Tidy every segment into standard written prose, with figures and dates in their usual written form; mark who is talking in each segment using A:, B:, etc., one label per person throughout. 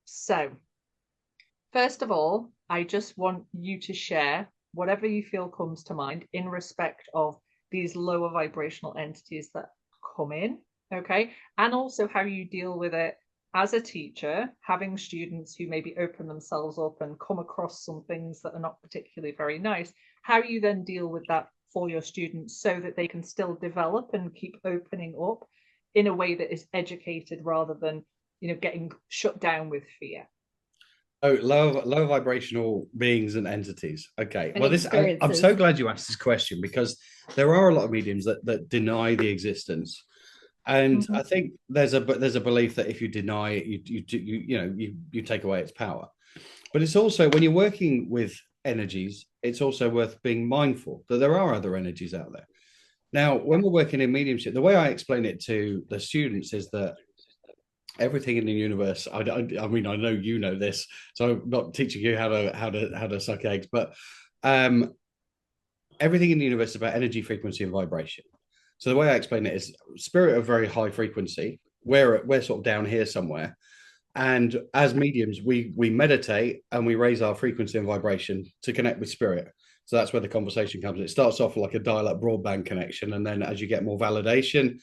A: So, first of all, I just want you to share whatever you feel comes to mind in respect of these lower vibrational entities that come in, okay? And also how you deal with it as a teacher, having students who maybe open themselves up and come across some things that are not particularly very nice, how you then deal with that for your students so that they can still develop and keep opening up in a way that is educated rather than, getting shut down with fear.
B: Oh, low vibrational beings and entities. Okay.
A: And
B: Well, I'm so
A: experiences.
B: glad you asked this question because there are a lot of mediums that deny the existence. And
A: Mm-hmm.
B: I think there's a belief that if you deny it, you take away its power. But it's also when you're working with energies, it's also worth being mindful that there are other energies out there. Now,
A: Yeah.
B: when we're working in mediumship, the way I explain it to the students is that everything in the universe. I mean, I know you know this, so I'm not teaching you how to suck eggs, but um, everything in the universe is about energy, frequency, and vibration. So the way I explain it is spirit of very high frequency. We're sort of down here somewhere, and as mediums, we meditate and we raise our frequency and vibration to connect with spirit. So that's where the conversation comes. It starts off like a dial-up broadband connection, and then as you get more validation,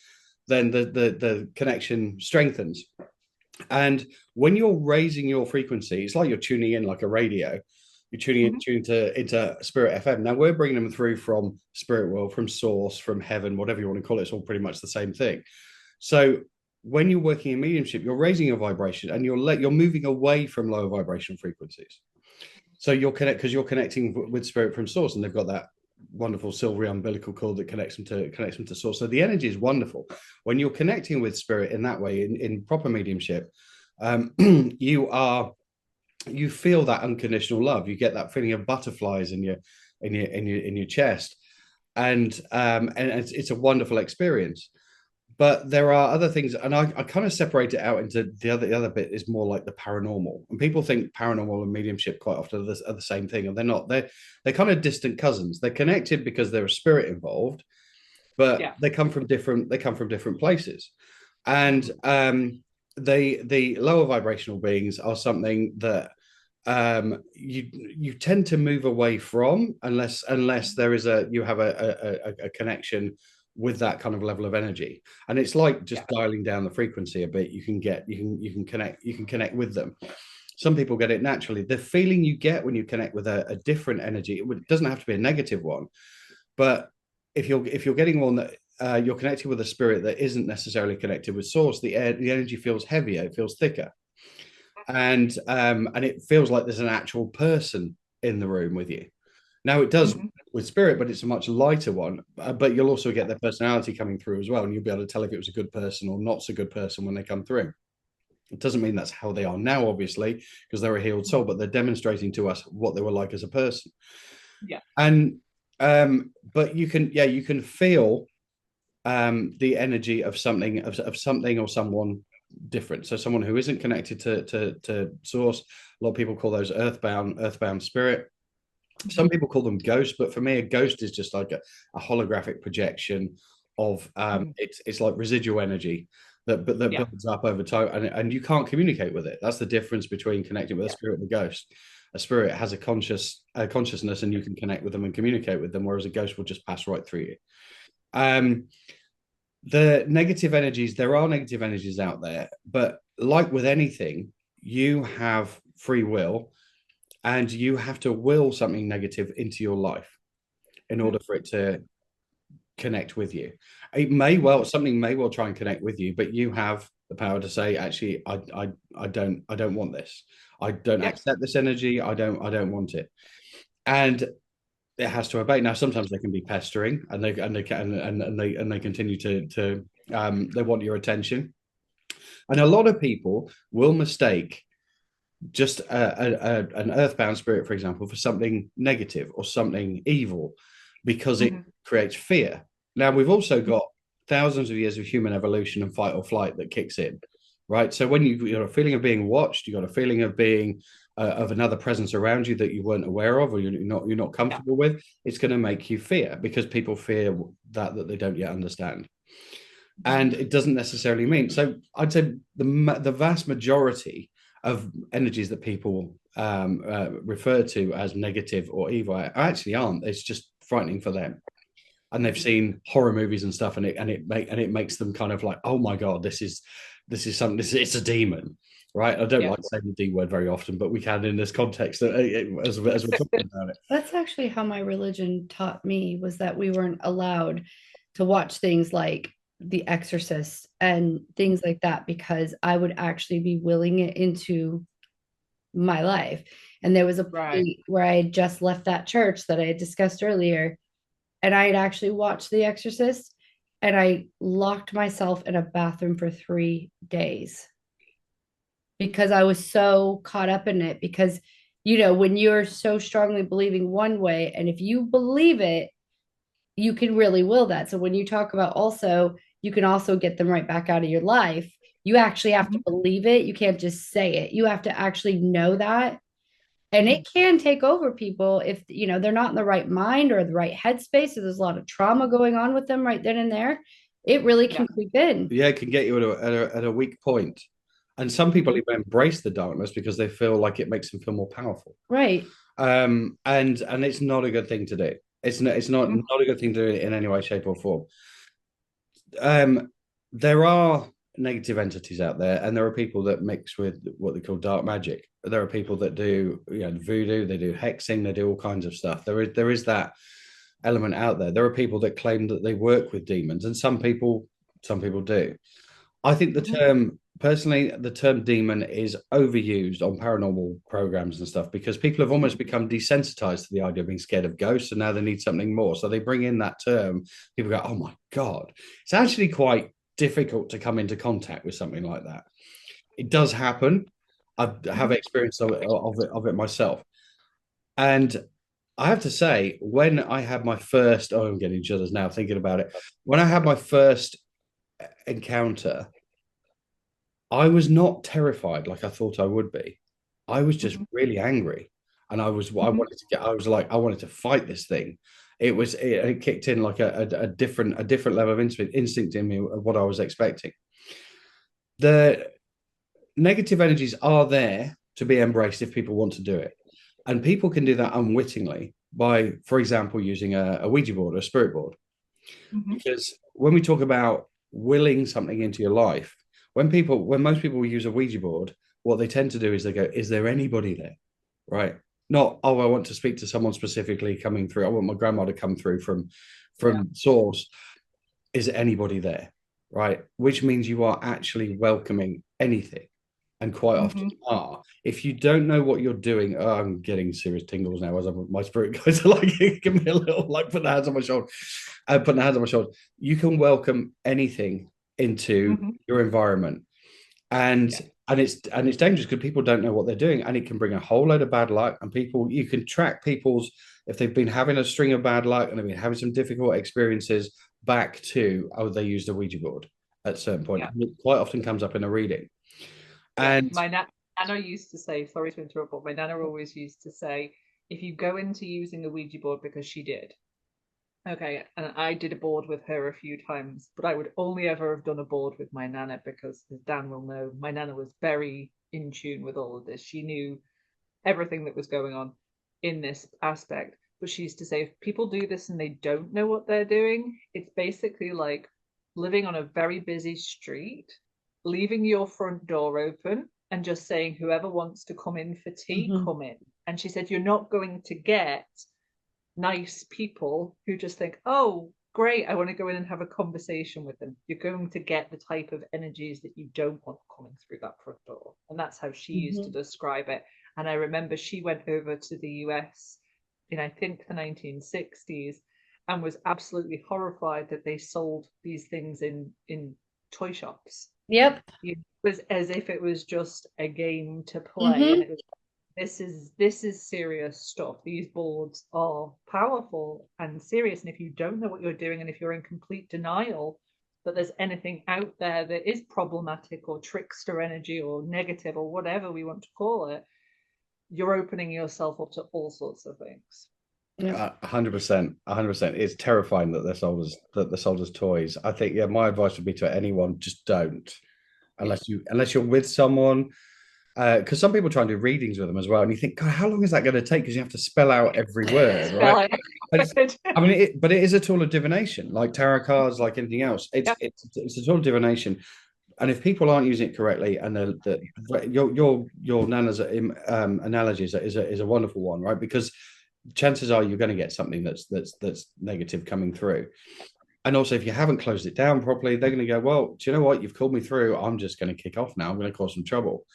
B: then the connection strengthens. And when you're raising your frequency, it's like you're tuning in like a radio. You're
A: Mm-hmm.
B: tuning into Spirit FM. Now we're bringing them through from Spirit World, from Source, from Heaven, whatever you want to call it. It's all pretty much the same thing. So when you're working in mediumship, you're raising your vibration and you're moving away from lower vibration frequencies. So you're connecting with spirit from source, and they've got that wonderful silvery umbilical cord that connects them to source. So the energy is wonderful when you're connecting with spirit in that way in proper mediumship. You feel that unconditional love. You get that feeling of butterflies in your chest, and it's a wonderful experience. But there are other things, and I kind of separate it out into the other bit is more like the paranormal. And people think paranormal and mediumship quite often are the same thing, and they're not. They're kind of distant cousins. They're connected because there's a spirit involved, but
A: Yeah.
B: they come from different places. And
A: Mm-hmm.
B: the lower vibrational beings are something that you tend to move away from unless there is you have a connection with that kind of level of energy. And it's like
A: Yeah.
B: just dialing down the frequency a bit. You can connect with them. Some people get it naturally. The feeling you get when you connect with a different energy, it doesn't have to be a negative one, but if you're getting one that you're connected with a spirit that isn't necessarily connected with source, the energy feels heavier, it feels thicker, and it feels like there's an actual person in the room with you. Now it does
A: Mm-hmm.
B: with spirit, but it's a much lighter one. But you'll also get their personality coming through as well, and you'll be able to tell if it was a good person or not so good person when they come through. It doesn't mean that's how they are now, obviously, because they're a healed soul, but they're demonstrating to us what they were like as a person.
A: Yeah.
B: And but you can feel the energy of something or someone different. So someone who isn't connected to source. A lot of people call those earthbound spirit. Some
A: Mm-hmm.
B: people call them ghosts, but for me, a ghost is just like a holographic projection of
A: Mm-hmm.
B: it's like residual energy that
A: Yeah.
B: builds up over time, and you can't communicate with it. That's the difference between connecting with a
A: Yeah.
B: spirit and a ghost. A spirit has a consciousness, and you can connect with them and communicate with them, whereas a ghost will just pass right through you. Um, the negative energies, there are negative energies out there, but like with anything, you have free will and you have to will something negative into your life in
A: Mm-hmm.
B: order for it to connect with you. Something may well try and connect with you, but you have the power to say, actually, I don't want this. I don't
A: Yeah.
B: accept this energy. I don't want it. And it has to obey. Now, sometimes they can be pestering, and they continue to they want your attention. And a lot of people will mistake just an earthbound spirit, for example, for something negative or something evil because it
A: Mm-hmm.
B: creates fear. Now, we've also got thousands of years of human evolution and fight or flight that kicks in, right? So when you've got a feeling of being watched, you've got a feeling of being of another presence around you that you weren't aware of or you're not
A: Yeah.
B: comfortable with, it's going to make you fear because people fear that they don't yet understand.
A: Mm-hmm.
B: And it doesn't necessarily mean so. I'd say the vast majority, of energies that people refer to as negative or evil actually aren't. It's just frightening for them, and they've seen horror movies and stuff, and it makes them kind of like, oh my god, this is something. It's a demon, right? I don't
A: Yeah.
B: like saying the D word very often, but we can in this context as we're talking about it.
C: That's actually how my religion taught me, was that we weren't allowed to watch things like The Exorcist and things like that, because I would actually be willing it into my life. And there was a
A: Right.
C: point where I had just left that church that I had discussed earlier, and I had actually watched The Exorcist, and I locked myself in a bathroom for 3 days because I was so caught up in it. Because, when you're so strongly believing one way, and if you believe it, you can really will that. So when you talk about also, you can also get them right back out of your life. You actually have to
A: Mhm.
C: believe it. You can't just say it. You have to actually know that. And
A: Mhm.
C: it can take over people if, they're not in the right mind or the right headspace. So there's a lot of trauma going on with them right then and there. It really
A: Yeah.
C: can creep in.
B: Yeah, it can get you at a weak point. And some people
A: Mhm.
B: even embrace the darkness because they feel like it makes them feel more powerful.
C: Right.
B: And it's not a good thing to do. It's not
A: Mhm.
B: not a good thing to do in any way, shape, or form. Um, there are negative entities out there, and there are people that mix with what they call dark magic. There are people that do, voodoo, they do hexing, they do all kinds of stuff. There is that element out there. There are people that claim that they work with demons, and some people do. I think
A: Mhm.
B: the term demon is overused on paranormal programs and stuff because people have almost become desensitized to the idea of being scared of ghosts, and now they need something more. So they bring in that term. People go, "Oh my god!" It's actually quite difficult to come into contact with something like that. It does happen. I have
A: Mhm.
B: experience of it myself, and I have to say, when I had my first, oh, I'm getting chills now thinking about it. When I had my first encounter, I was not terrified like I thought I would be. I was just
A: Mhm.
B: really angry, and I
A: Mhm.
B: wanted to get. I was like, I wanted to fight this thing. It kicked in like a different level of instinct in me of what I was expecting. The negative energies are there to be embraced if people want to do it, and people can do that unwittingly by, for example, using a Ouija board or a spirit board.
A: Mhm.
B: Because when we talk about willing something into your life, when most people use a Ouija board, what they tend to do is they go, "Is there anybody there?" Right? Not, "Oh, I want to speak to someone specifically coming through. I want my grandma to come through from
A: Yeah.
B: source. Is there anybody there?" Right? Which means you are actually welcoming anything, and quite often
A: Mhm.
B: are. If you don't know what you're doing, oh, I'm getting serious tingles now as my spirit guys are like, give me a little, like, put the hands on my shoulder, putting the hands on my shoulder. You can welcome anything into
A: Mhm.
B: your environment, and
A: Yeah.
B: and it's dangerous because people don't know what they're doing, and it can bring a whole load of bad luck. And people, you can track people's, if they've been having a string of bad luck and they've been having some difficult experiences, back to, oh, they used a Ouija board at a certain point.
A: Yeah.
B: It quite often comes up in a reading.
A: Yeah.
B: And
A: My nana used to say, sorry to interrupt, but my nana always used to say, if you go into using a Ouija board, because she did. Okay, and I did a board with her a few times, but I would only ever have done a board with my nana because, as Dan will know, my nana was very in tune with all of this. She knew everything that was going on in this aspect. But she used to say, if people do this and they don't know what they're doing, it's basically like living on a very busy street, leaving your front door open and just saying, whoever wants to come in for tea,
C: Mhm.
A: come in. And she said, you're not going to get nice people who just think, oh, great, I want to go in and have a conversation with them. You're going to get the type of energies that you don't want coming through that front door. And that's how she used to
C: Mhm.
A: describe it. And I remember she went over to the US in, I think, the 1960s and was absolutely horrified that they sold these things in toy shops.
C: Yep.
A: It was as if it was just a game to play, and
C: Mhm.
A: it was, this is serious stuff. These boards are powerful and serious, and if you don't know what you're doing, and if you're in complete denial that there's anything out there that is problematic or trickster energy or negative or whatever we want to call it, you're opening yourself up to all sorts of things.
B: 100%, 100%. It's terrifying that they're sold as toys. I think, yeah, my advice would be to anyone, just don't,
A: Yeah.
B: unless you're with someone. because some people try and do readings with them as well, and you think, God, how long is that going to take? Because you have to spell out every word, right? I mean, but it is a tool of divination, like tarot cards, like anything else.
A: Yep.
B: It's a tool of divination, and if people aren't using it correctly, and your Nana's analogy is a wonderful one, right? Because chances are you're going to get something that's negative coming through. And also, if you haven't closed it down properly, they're going to go, well, do you know what? You've called me through. I'm just going to kick off now. I'm going to cause some trouble.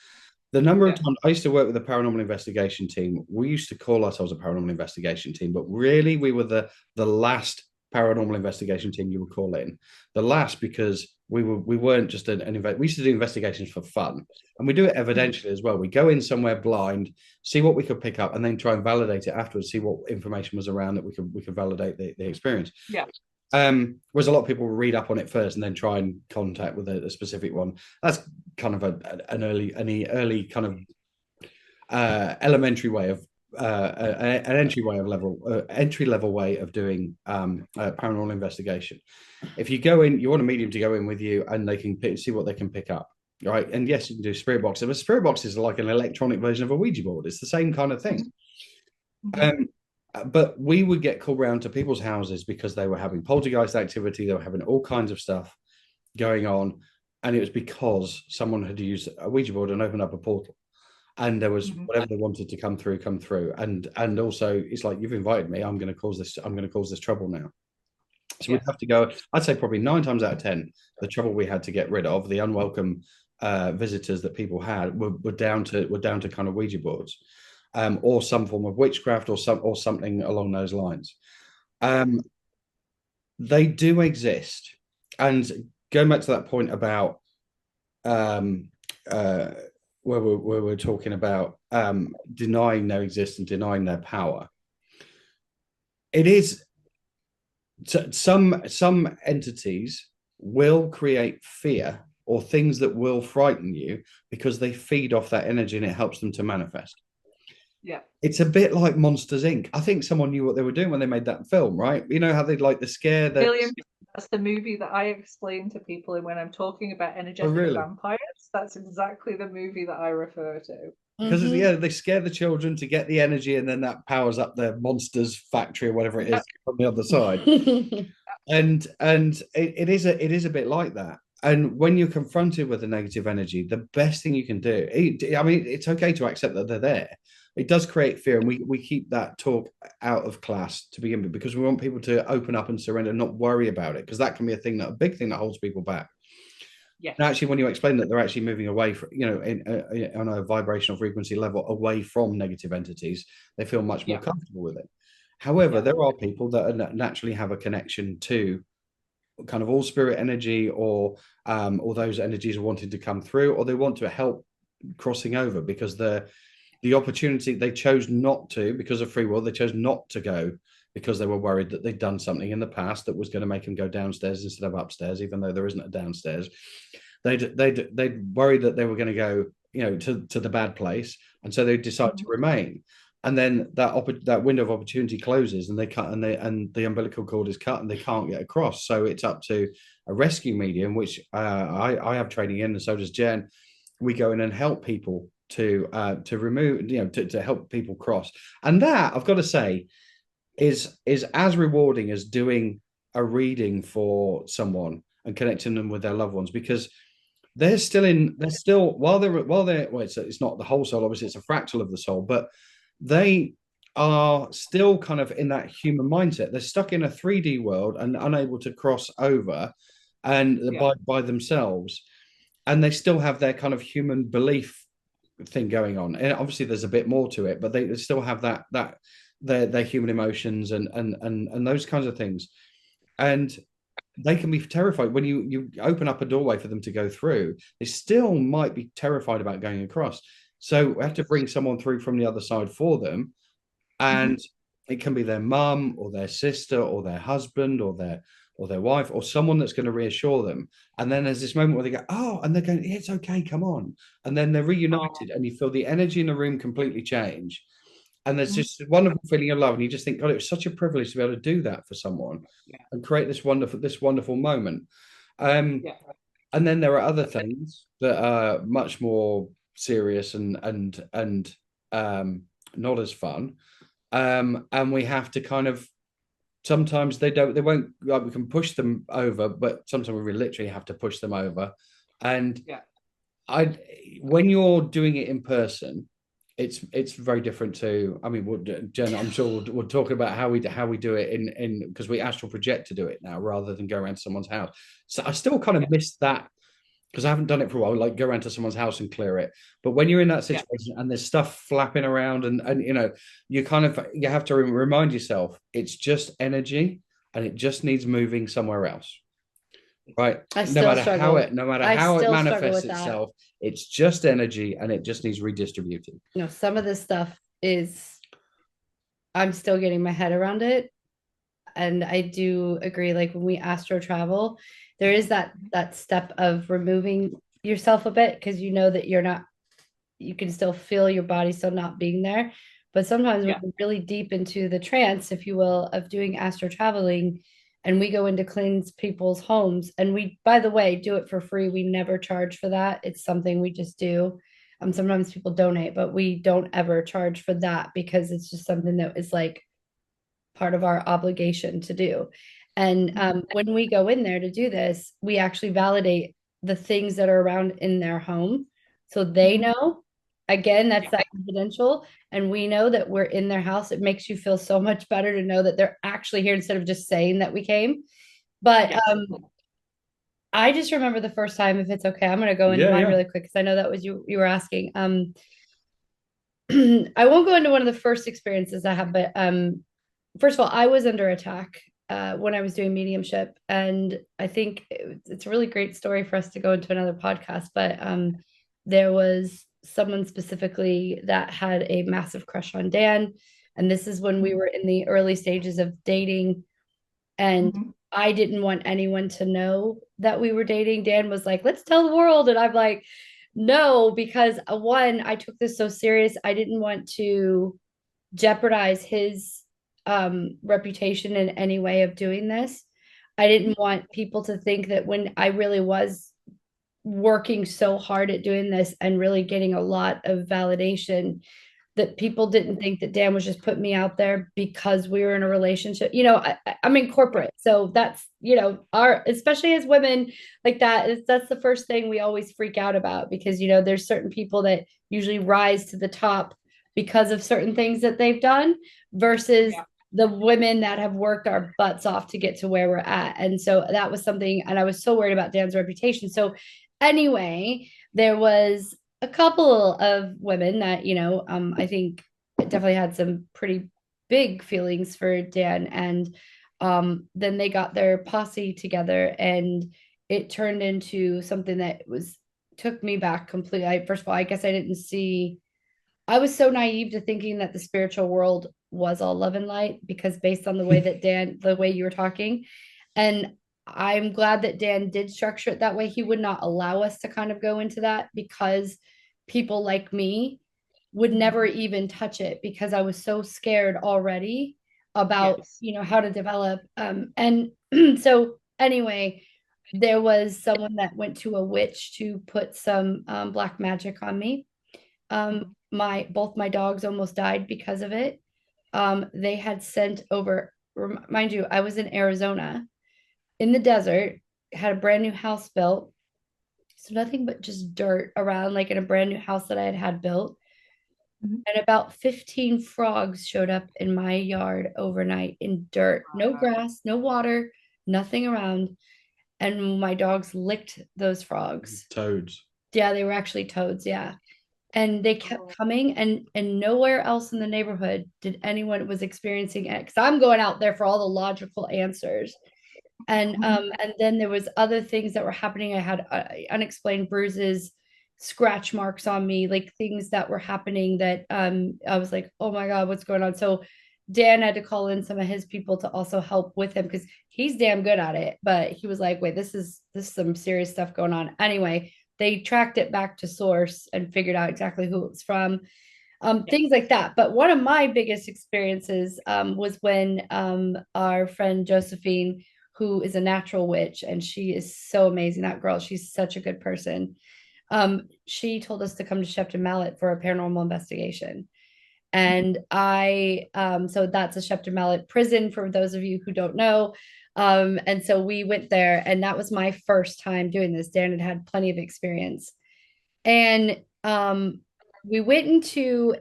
B: The number of
A: Yeah.
B: times I used to work with a paranormal investigation team, we used to call ourselves a paranormal investigation team, but really we were the last paranormal investigation team you would call in. The last because we weren't just we used to do investigations for fun, and we do it evidentially as well. We go in somewhere blind, see what we could pick up, and then try and validate it afterwards. See what information was around that we could validate the experience.
A: Yeah.
B: Whereas a lot of people read up on it first and then try and contact with a specific one. That's kind of an early kind of elementary way of an entry level way of doing paranormal investigation. If you go in, you want a medium to go in with you, and they can see what they can pick up, right? And yes, you can do spirit boxes. But spirit boxes are like an electronic version of a Ouija board. It's the same kind of thing. But we would get called round to people's houses because they were having poltergeist activity, they were having all kinds of stuff going on, and it was because someone had used a Ouija board and opened up a portal, and there was whatever they wanted to come through, and also it's like, you've invited me, I'm going to cause this trouble now. So we'd have to go. I'd say probably 9 times out of 10, the trouble we had to get rid of, the unwelcome visitors that people had, were down to kind of Ouija boards. Or some form of witchcraft, or something along those lines. They do exist, and going back to that point about where we're talking about denying their existence, denying their power. It is some entities will create fear or things that will frighten you because they feed off that energy and it helps them to manifest.
A: Yeah.
B: It's a bit like Monsters Inc. I think someone knew what they were doing when they made that film, right? You know how they'd like the scare that.
A: That's the movie that I explain to people, and when I'm talking about energetic vampires, that's exactly the movie that I refer to.
B: Because they scare the children to get the energy, and then that powers up the monsters factory or whatever it is on the other side. and it is a bit like that. And when you're confronted with a negative energy, the best thing you can do, I mean, it's okay to accept that they're there. It does create fear, and we keep that talk out of class to begin with, because we want people to open up and surrender, not worry about it, because that can be a big thing that holds people back.
A: Yeah.
B: And actually, when you explain that they're actually moving away from, on a vibrational frequency level, away from negative entities, they feel much more comfortable with it. However, there are people that naturally have a connection to kind of all spirit energy, or those energies are wanting to come through, or they want to help crossing over, because the opportunity, they chose not to, because of free will, they chose not to go because they were worried that they'd done something in the past that was going to make them go downstairs instead of upstairs, even though there isn't a downstairs. They'd worried that they were going to go, to the bad place, and so they decide to remain. And then that window of opportunity closes, and they cut, and the umbilical cord is cut, and they can't get across. So it's up to a rescue medium, which I have training in, and so does Jen. We go in and help people to remove, to help people cross. And that, I've got to say, is as rewarding as doing a reading for someone and connecting them with their loved ones, because they're still while they're well, it's not the whole soul, obviously it's a fractal of the soul, but they are still kind of in that human mindset. They're stuck in a 3D world and unable to cross over, and by themselves, and they still have their kind of human belief thing going on. And obviously there's a bit more to it, but they still have that their human emotions and those kinds of things. And they can be terrified when you open up a doorway for them to go through. They still might be terrified about going across. So we have to bring someone through from the other side for them. And it can be their mum or their sister or their husband or their wife, or someone that's going to reassure them. And then there's this moment where they go, oh, and they're going, yeah, it's okay, come on. And then they're reunited, and you feel the energy in the room completely change. And there's just a wonderful feeling of love. And you just think, God, it was such a privilege to be able to do that for someone and create this wonderful moment. And then there are other things that are much more serious and not as fun. And we have to kind of, sometimes they won't, like, we can push them over, but sometimes we literally have to push them over. And
A: Yeah.
B: When you're doing it in person, it's very different to, I mean, Jen, I'm sure we'll talk about how we do it in because we astral project to do it now rather than go around to someone's house. So I still kind of miss that, because I haven't done it for a while, like go around to someone's house and clear it. But when you're in that situation and there's stuff flapping around, and you kind of, you have to remind yourself it's just energy and it just needs moving somewhere else. Right. No matter how it manifests itself, it's just energy and it just needs redistributing.
C: Some of this stuff is, I'm still getting my head around it. And I do agree, like when we astro travel, there is that step of removing yourself a bit, because you know that you can still feel your body still not being there. But sometimes when we're really deep into the trance, if you will, of doing astro traveling, and we go into cleanse people's homes, and we, by the way, do it for free. We never charge for that. It's something we just do. Sometimes people donate, but we don't ever charge for that, because it's just something that is like part of our obligation to do. And when we go in there to do this, we actually validate the things that are around in their home, so they know. Again, that's that confidential, and we know that we're in their house. It makes you feel so much better to know that they're actually here instead of just saying that we came. But I just remember the first time, if it's okay, I'm going to go into mine really quick, because I know that was you were asking. I won't go into one of the first experiences I have, but first of all, I was under attack when I was doing mediumship, and I think it's a really great story for us to go into another podcast. But there was someone specifically that had a massive crush on Dan, and this is when we were in the early stages of dating, and I didn't want anyone to know that we were dating. Dan was like, "Let's tell the world," and I'm like, "No," because one, I took this so serious. I didn't want to jeopardize his reputation in any way of doing this. I didn't want people to think that when I really was working so hard at doing this and really getting a lot of validation, that people didn't think that Dan was just putting me out there because we were in a relationship. I'm in corporate, so that's, our, especially as women, like that's the first thing we always freak out about, because there's certain people that usually rise to the top because of certain things that they've done, versus the women that have worked our butts off to get to where we're at. And so that was something, and I was so worried about Dan's reputation. So anyway, there was a couple of women that, I think definitely had some pretty big feelings for Dan. And then they got their posse together, and it turned into something that took me back completely. First of all, I guess I was so naive to thinking that the spiritual world was all love and light, because based on the way that the way you were talking. And I'm glad that Dan did structure it that way. He would not allow us to kind of go into that, because people like me would never even touch it, because I was so scared already about, how to develop. And so anyway, there was someone that went to a witch to put some black magic on me. Both my dogs almost died because of it. They had sent over, mind you, I was in Arizona in the desert, had a brand new house built. So nothing but just dirt around, like in a brand new house that I had built. And about 15 frogs showed up in my yard overnight in dirt, no grass, no water, nothing around. And my dogs licked those frogs.
B: Toads.
C: Yeah, they were actually toads. Yeah. And they kept coming, and nowhere else in the neighborhood did anyone was experiencing it, because I'm going out there for all the logical answers. And then there was other things that were happening. I had unexplained bruises, scratch marks on me, like things that were happening that I was like, oh my God, what's going on? So Dan had to call in some of his people to also help with him, because he's damn good at it. But he was like, wait, this is some serious stuff going on. Anyway, they tracked it back to source and figured out exactly who it was from. Things like that. But one of my biggest experiences was when our friend Josephine, who is a natural witch, and she is so amazing, that girl, she's such a good person. She told us to come to Shepton Mallet for a paranormal investigation. And so that's a Shepton Mallet prison for those of you who don't know. And so we went there, and that was my first time doing this. Dan had plenty of experience. And we went into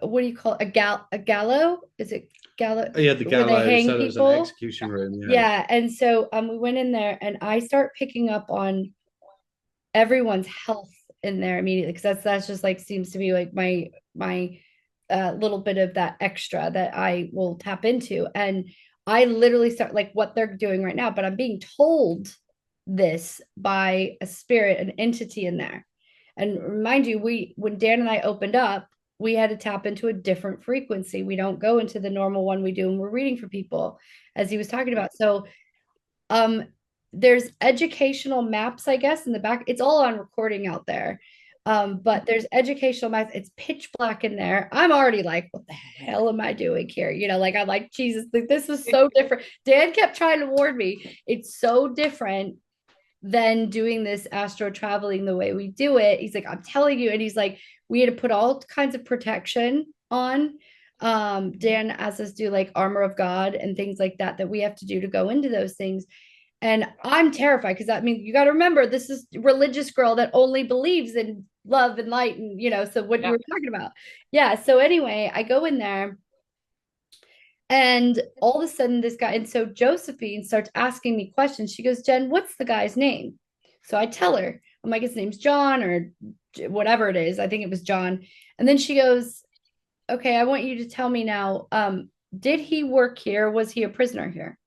C: what do you call it? A gallows? Is it gallows?
B: Yeah, the
C: Where they
B: gallows.
C: hang
B: So there's an
C: people?
B: execution room. Yeah.
C: Yeah. And so we went in there, and I start picking up on everyone's health in there immediately, because that's just like seems to be like my little bit of that extra that I will tap into. And I literally start like what they're doing right now, but I'm being told this by a spirit, an entity in there. And mind you, when Dan and I opened up, we had to tap into a different frequency. We don't go into the normal one we do when we're reading for people, as he was talking about. So um there's educational maps, I guess, in the back. It's all on recording out there. But there's educational maps. It's pitch black in there. I'm already like, what the hell am I doing here? Like I'm like, Jesus, this is so different. Dan kept trying to warn me. It's so different than doing this astro traveling the way we do it. He's like, I'm telling you. And he's like, we had to put all kinds of protection on. Dan asked us to do like armor of God and things like that we have to do to go into those things. And I'm terrified, because I mean, you got to remember, this is a religious girl that only believes in love and light, and so what you were talking about. Yeah. So anyway, I go in there, and all of a sudden this guy, and so Josephine starts asking me questions. She goes, Jen, what's the guy's name? So I tell her, I'm like, his name's John, or whatever it is. I think it was John. And then she goes, okay, I want you to tell me now, did he work here? Was he a prisoner here?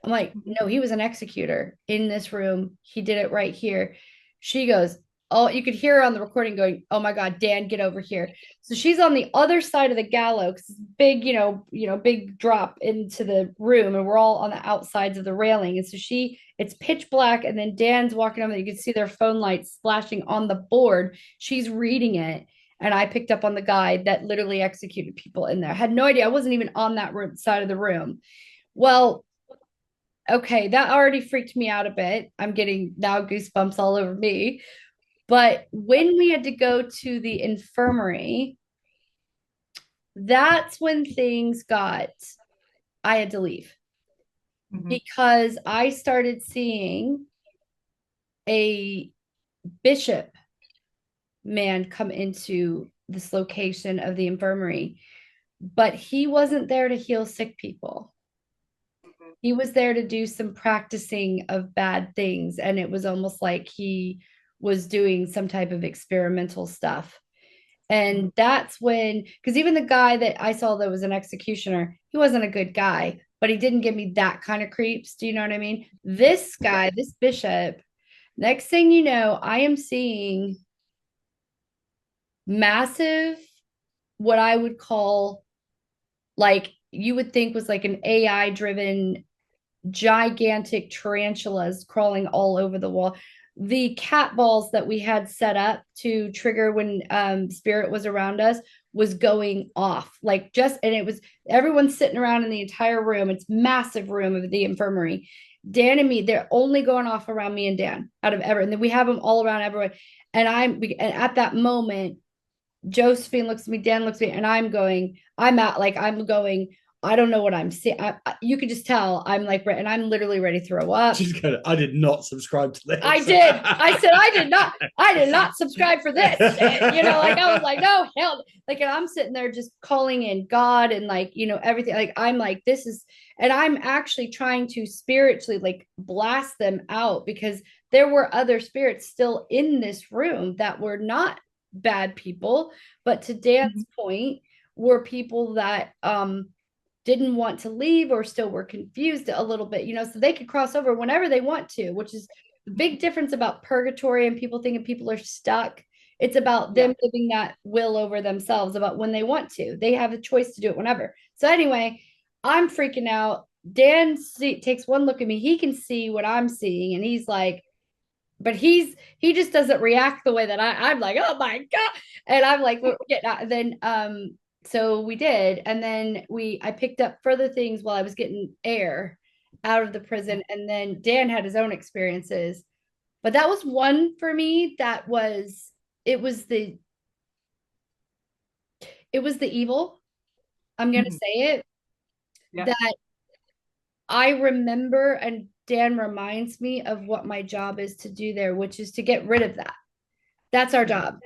C: I'm like, no, he was an executor in this room. He did it right here. She goes, oh, you could hear her on the recording going, oh my God, Dan, get over here. So she's on the other side of the gallows, big, big drop into the room, and we're all on the outsides of the railing. And so it's pitch black, and then Dan's walking over. You can see their phone lights splashing on the board. She's reading it. And I picked up on the guy that literally executed people in there. I had no idea. I wasn't even on that side of the room. Well, okay, that already freaked me out a bit. I'm getting now goosebumps all over me. But when we had to go to the infirmary, that's when I had to leave, because I started seeing a bishop man come into this location of the infirmary, but he wasn't there to heal sick people. He was there to do some practicing of bad things. And it was almost like he was doing some type of experimental stuff. And that's when, because even the guy that I saw that was an executioner, he wasn't a good guy, but he didn't give me that kind of creeps. Do you know what I mean? This guy, this bishop, next thing you know, I am seeing massive, what I would call, like, you would think was like an AI driven gigantic tarantulas crawling all over the wall. The cat balls that we had set up to trigger when spirit was around us was going off, like, and it was everyone's sitting around in the entire room. It's massive room of the infirmary. Dan and me, they're only going off around me and Dan out of everyone. And then we have them all around everyone. And at that moment, Josephine looks at me, Dan looks at me, and I'm going, I don't know what I'm seeing. You could just tell I'm like, and I'm literally ready to throw up.
B: She's going, I did not subscribe to this.
C: I did. I said, I did not subscribe for this. Like I was like, no, hell. Like, and I'm sitting there just calling in God and like, everything. Like, I'm like, this is, and I'm actually trying to spiritually like blast them out, because there were other spirits still in this room that were not bad people. But to Dan's point, were people that, didn't want to leave or still were confused a little bit, so they could cross over whenever they want to, which is the big difference about purgatory and people thinking people are stuck. It's about them giving that will over themselves about when they want to. They have a choice to do it whenever. So anyway, I'm freaking out. Dan takes one look at me. He can see what I'm seeing, and he's like, but he just doesn't react the way that I'm like, oh my God. And I'm like, we're getting out. Then so we did, and then I picked up further things while I was getting air out of the prison, and then Dan had his own experiences. But that was one for me that was, it was the evil. I'm going to
A: Mhm.
C: say it,
A: Yeah.
C: that I remember, and Dan reminds me of what my job is to do there, which is to get rid of that. That's our job.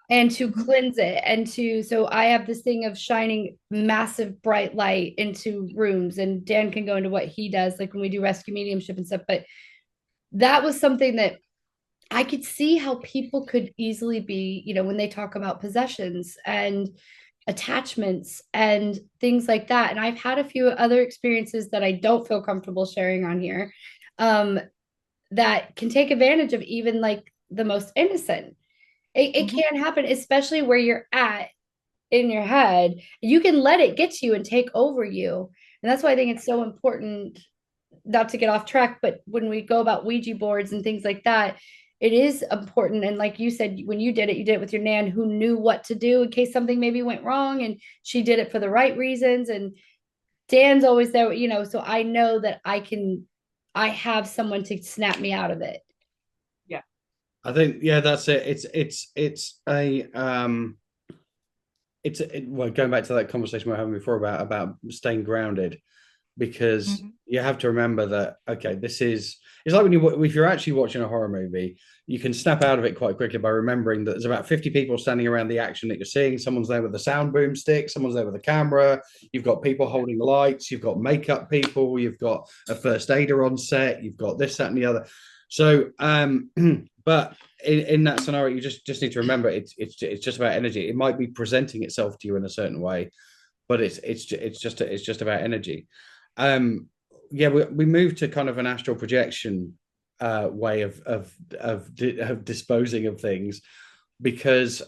C: And to
A: Mhm.
C: cleanse it, and to, so I have this thing of shining massive bright light into rooms, and Dan can go into what he does, like when we do rescue mediumship and stuff. But that was something that I could see how people could easily be, when they talk about possessions and attachments and things like that. And I've had a few other experiences that I don't feel comfortable sharing on here, um, that can take advantage of even like the most innocent. It
A: Mhm.
C: can happen, especially where you're at in your head. You can let it get to you and take over you. And that's why I think it's so important, not to get off track, but when we go about Ouija boards and things like that, it is important. And like you said, when you did it with your nan who knew what to do in case something maybe went wrong, and she did it for the right reasons. And Dan's always there, so I know that I have someone to snap me out of it.
A: Yeah.
B: I think, yeah, that's it. Well, going back to that conversation we were having before about staying grounded, because
A: Mhm.
B: you have to remember that, okay, it's like when if you're actually watching a horror movie, you can snap out of it quite quickly by remembering that there's about 50 people standing around the action that you're seeing. Someone's there with a sound boom stick, someone's there with a camera, you've got people holding lights, you've got makeup people, you've got a first aider on set, you've got this, that, and the other. So but in that scenario, you just need to remember it's just about energy. It might be presenting itself to you in a certain way, but it's just about energy. um yeah, we moved to kind of an astral projection way of disposing of things, because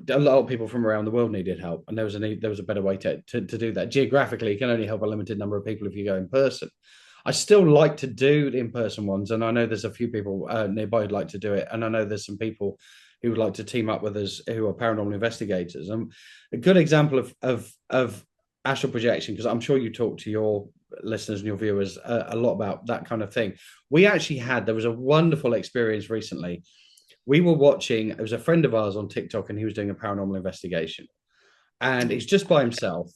B: a lot of people from around the world needed help, and there was a better way to do that. Geographically, you can only help a limited number of people if you go in person. I still like to do in-person ones, and I know there's a few people nearby who'd like to do it, and I know there's some people who would like to team up with us who are paranormal investigators. A good example of astral projection, because I'm sure you talk to your listeners and your viewers a lot about that kind of thing. There was a wonderful experience recently. We were watching, it was a friend of ours on TikTok, and he was doing a paranormal investigation, and he's just by himself,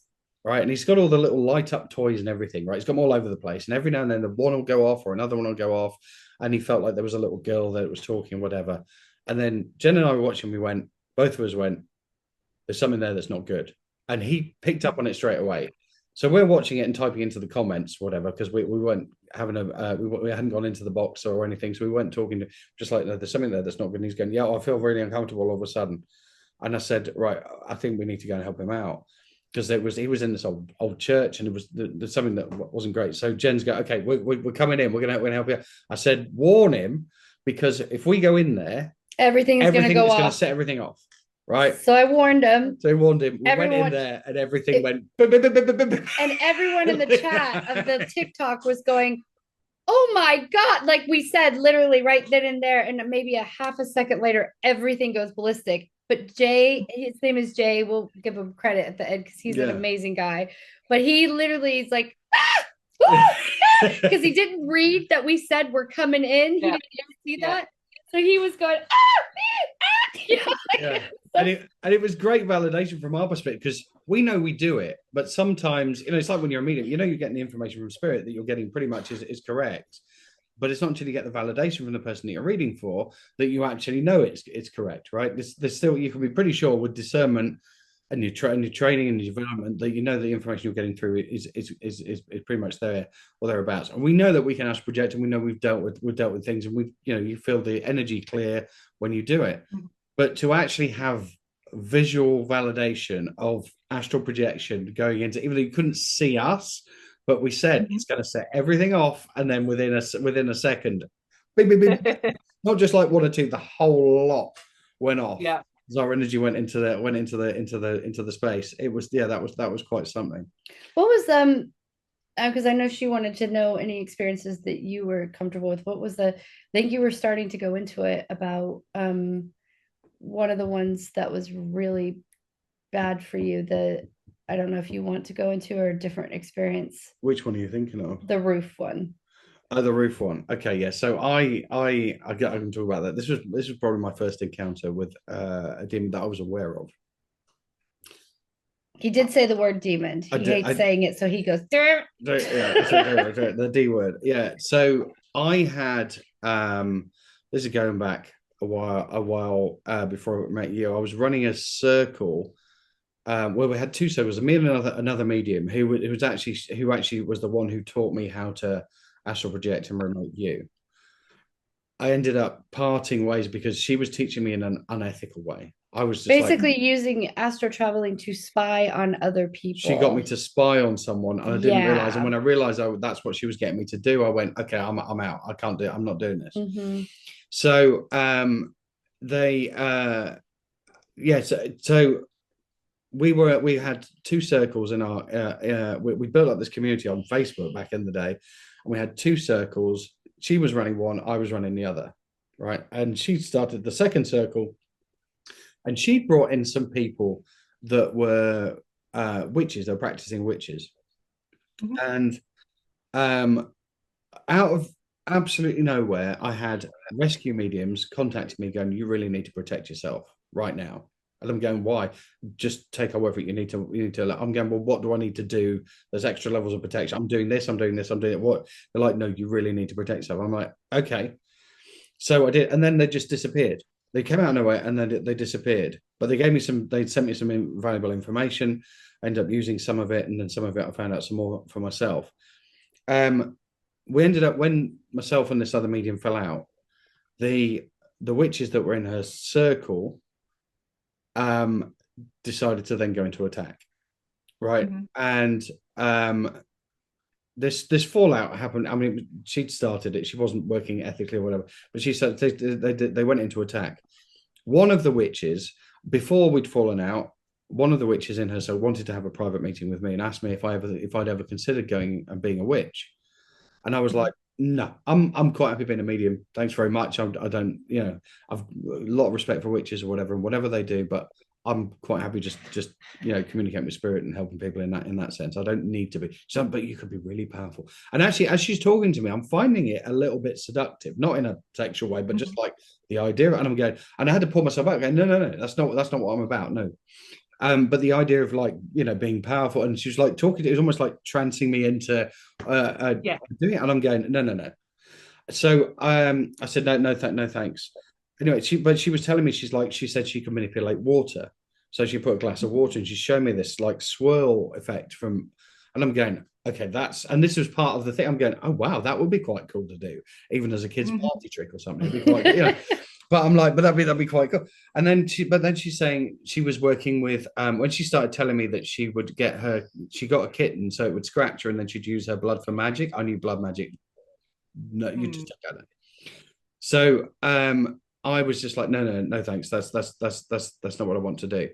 B: right? And he's got all the little light up toys and everything, right? He's got them all over the place, and every now and then the one will go off or another one will go off, and he felt like there was a little girl that was talking, whatever. And then Jen and I were watching. Both of us went, "There's something there that's not good," and he picked up on it straight away. So we're watching it and typing into the comments, whatever, because we weren't having we hadn't gone into the box or anything, so we weren't talking to, just like, "No, there's something there that's not good." And he's going, "Yeah, I feel really uncomfortable all of a sudden." And I said, "Right, I think we need to go and help him out." Because he was in this old church, and it was there's something that wasn't great. So Jen's go, "Okay, we're coming in. We're gonna help you." I said, "Warn him, because if we go in there,
C: Everything is going to
B: everything
C: go
B: is going to
C: off.
B: set everything off." Right.
C: So I warned him.
B: So he warned him. We went in
C: Everyone,
B: there, and everything
C: it,
B: went.
C: and everyone in the chat of the TikTok was going, "Oh my God." Like we said, literally right then and there. And maybe a half a second later, everything goes ballistic. But Jay, his name is Jay. We'll give him credit at the end because he's an
B: Yeah.
C: amazing guy. But he literally is like, because he didn't read that we said we're coming in. He
A: Yeah.
C: didn't even see
A: Yeah.
C: that. So he was going,
B: Yeah. And it was great validation from our perspective, because we know we do it, but sometimes, it's like when you're a medium, you're getting the information from spirit that you're getting pretty much is correct. But it's not until you get the validation from the person that you're reading for that you actually know it's correct, right? There's still, you can be pretty sure with discernment and your training and your development that the information you're getting through is pretty much there or thereabouts. And we know that we can astral project, and we know we've dealt with things, and you feel the energy clear when you do it.
A: Mhm.
B: But to actually have visual validation of astral projection going into, even though you couldn't see us, but we said
A: Mhm.
B: it's going to set everything off, and then within a second, beep, beep, beep, not just like one or two, the whole lot went off.
A: Yeah.
B: As our energy went into the space. It was, yeah, that was quite something.
C: what was because I know she wanted to know any experiences that you were comfortable with. What was I think you were starting to go into it about one of the ones that was really bad for you, that I don't know if you want to go into, or a different experience.
B: Which one are you thinking of?
C: The roof one.
B: Oh, the roof one. Okay, yeah. So I can talk about that. This was probably my first encounter with a demon that I was aware of.
C: He did say the word demon. He hates saying it, so he goes, "Damn."
B: Yeah, the D word. Yeah. So I had this is going back a while before I met you. I was running a circle where we had two circles. Me and another medium who actually was the one who taught me how to astral project and remote view. I ended up parting ways because she was teaching me in an unethical way. I was just
C: basically using astro traveling to spy on other people.
B: She got me to spy on someone, and I didn't realize. And when I realized that's what she was getting me to do, I went, "Okay, I'm out. I can't do it. I'm not doing this."
C: Mm-hmm.
B: So they yeah. So we had two circles in our we built up this community on Facebook back in the day, and we had two circles. She was running one, I was running the other, right? And she started the second circle, and she brought in some people that were witches. They're practicing witches, and out of absolutely nowhere, I had rescue mediums contacting me, going, "You really need to protect yourself right now." And I'm going, "Why?" "Just take however you need to. You need to." I'm going, "Well, what do I need to do? There's extra levels of protection. I'm doing this. I'm doing this. I'm doing it." What? They're like, "No, you really need to protect yourself." I'm like, "Okay." So I did, and then they just disappeared. They came out of nowhere, and then they disappeared. But they gave me some. They sent me some valuable information. I ended up using some of it, and then some of it I found out some more for myself. We ended up, when myself and this other medium fell out, the witches that were in her circle decided to then go into attack, right? And this fallout happened. I mean, she'd started it. She wasn't working ethically or whatever, but she said they went into attack. One of the witches, before we'd fallen out, one of the witches in her so wanted to have a private meeting with me and asked me if I'd ever considered going and being a witch. And I was like, "No, I'm quite happy being a medium. Thanks very much. I don't, I've a lot of respect for witches or whatever, and whatever they do, but I'm quite happy just communicating with spirit and helping people in that sense. I don't need to be." So, but you could be really powerful. And actually, as she's talking to me, I'm finding it a little bit seductive, not in a sexual way, but just like the idea. And I'm going, and I had to pull myself out, going, "No, that's not what I'm about. No." But the idea of being powerful, and she was like talking, it was almost like trancing me into doing it, and I'm going, no. So I said, no, thanks. Anyway, she was telling me, she said she can manipulate water, so she put a glass of water and she showed me this like swirl effect from, and I'm going, okay, and this was part of the thing. I'm going, oh wow, that would be quite cool to do, even as a kid's party trick or something. It'd be quite, But I'm like, but that'd be quite cool. And then she's saying she was working with when she started telling me that she got a kitten, so it would scratch her, and then she'd use her blood for magic. I knew blood magic. No, you just don't get it. So I was just like, no, thanks. That's not what I want to do.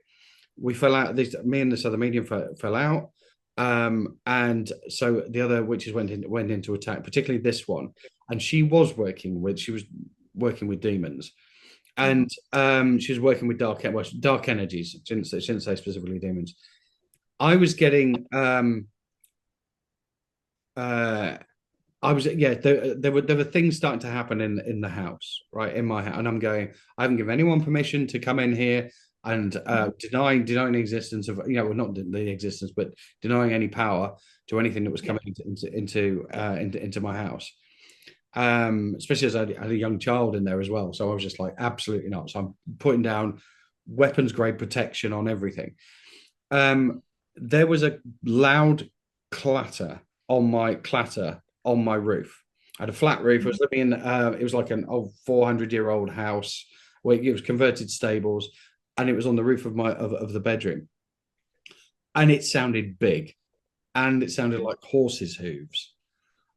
B: We fell out. Me and this other medium fell out. And so the other witches went into attack, particularly this one, and she was working with demons, and she was working with dark energies. She didn't say specifically demons. I was getting there were things starting to happen in the house, right, in my house, and I'm going, I haven't given anyone permission to come in here, and denying the existence of, well, not the existence, but denying any power to anything that was coming into my house. Especially as I had a young child in there as well, so I was just like, absolutely not. So I'm putting down weapons grade protection on everything. There was a loud clatter on my roof. I had a flat roof. I was living in it was like an old 400-year-old house where it was converted stables, and it was on the roof of the bedroom, and it sounded big, and it sounded like horses' hooves.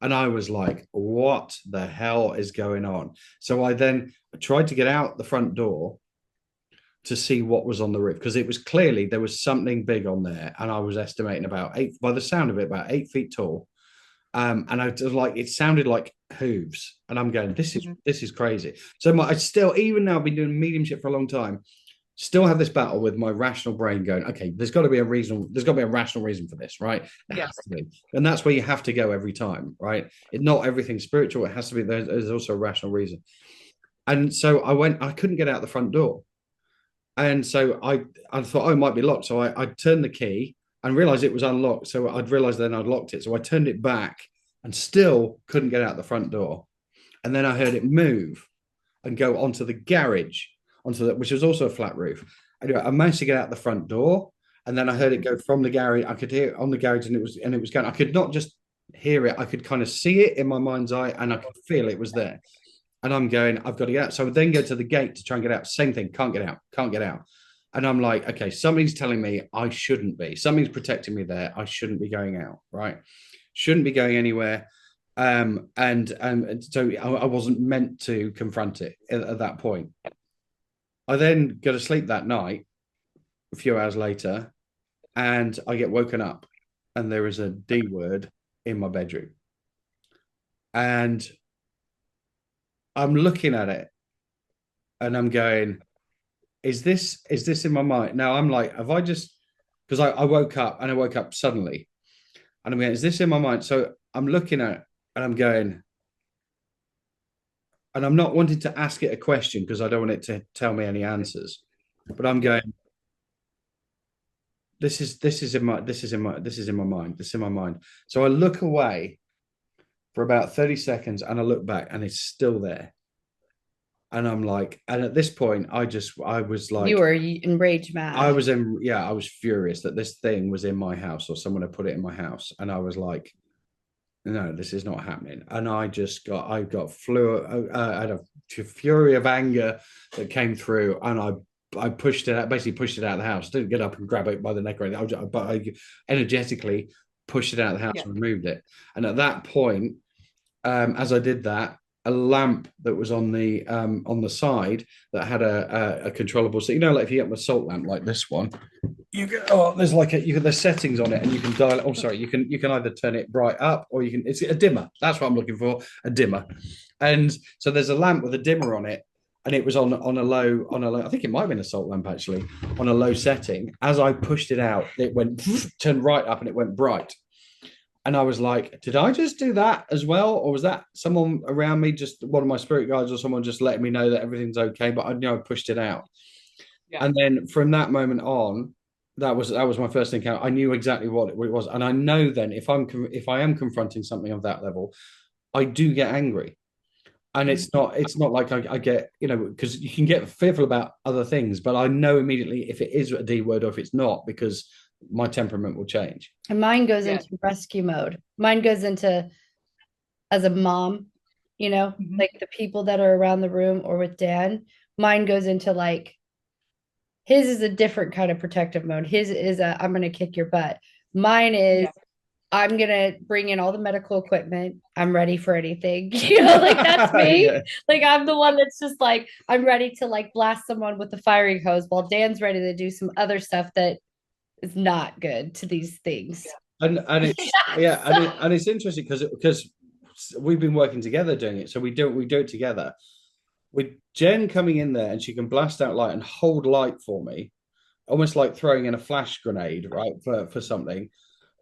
B: And I was like, what the hell is going on? So I then tried to get out the front door to see what was on the roof, because it was clearly there was something big on there. And I was estimating about 8, by the sound of it, about 8 feet tall. And I was like, it sounded like hooves. And I'm going, this is crazy. So I still, even now, I've been doing mediumship for a long time. still have this battle with my rational brain going, okay, there's got to be a reason, there's got to be a rational reason for this, right? There
A: Yeah.
B: has to be. And that's where you have to go every time, right? Not everything's spiritual. It has to be, there's also a rational reason. And so I couldn't get out the front door. And so I thought, oh, it might be locked. So I turned the key and realized it was unlocked. So I'd realized then I'd locked it. So I turned it back and still couldn't get out the front door. And then I heard it move and go onto the garage, which was also a flat roof. Anyway, I managed to get out the front door, and then I heard it go from the garage. I could hear it on the garage, and it was going. I could not just hear it; I could kind of see it in my mind's eye, and I could feel it was there. And I'm going, I've got to get out. So I would then go to the gate to try and get out. Same thing, can't get out, can't get out. And I'm like, okay, somebody's telling me I shouldn't be. Something's protecting me there. I shouldn't be going out, right? Shouldn't be going anywhere. And so I wasn't meant to confront it at that point. I then go to sleep that night, a few hours later, and I get woken up, and there is a D word in my bedroom. And I'm looking at it, and I'm going, is this in my mind? Now I'm like, have I just, because I woke up, and I woke up suddenly, and I'm going, is this in my mind? So I'm looking at it, and I'm going, and I'm not wanting to ask it a question because I don't want it to tell me any answers, but I'm going, this is in my mind. This is in my mind. So I look away for about 30 seconds, and I look back, and it's still there. And I'm like, and at this point, I was like,
C: You were enraged mad.
B: I was furious that this thing was in my house, or someone had put it in my house. And I was like, no, this is not happening. And I had a fury of anger that came through, and I pushed it out, basically pushed it out of the house. Didn't get up and grab it by the neck or anything, but I energetically pushed it out of the house and removed it. And at that point, as I did that, a lamp that was on the side that had a controllable. So like if you get a salt lamp like this one, you get there's like there's settings on it, and you can dial it. Oh, sorry, you can either turn it bright up, or it's a dimmer. That's what I'm looking for, a dimmer. And so there's a lamp with a dimmer on it, and it was on a low. I think it might have been a salt lamp actually, on a low setting. As I pushed it out, it went turned right up, and it went bright. And I was like, did I just do that as well? Or was that someone around me, just one of my spirit guides or someone just letting me know that everything's okay? But I pushed it out. Yeah. And then from that moment on, that was my first encounter. I knew exactly what it was. And I know then if I am confronting something of that level, I do get angry. And it's not like I get, because you can get fearful about other things, but I know immediately if it is a D word or if it's not, because my temperament will change.
C: And mine goes into rescue mode. Mine goes into, as a mom, like the people that are around the room or with Dan, mine goes into like, his is a different kind of protective mode. His is I'm going to kick your butt. Mine is, I'm going to bring in all the medical equipment. I'm ready for anything. Like that's me. Yeah. Like I'm the one that's just like, I'm ready to like blast someone with the firing hose while Dan's ready to do some other stuff that is not good to these things.
B: And it's and it's interesting because we've been working together doing it. So we do it together. With Jen coming in there, and she can blast out light and hold light for me, almost like throwing in a flash grenade, right? For something.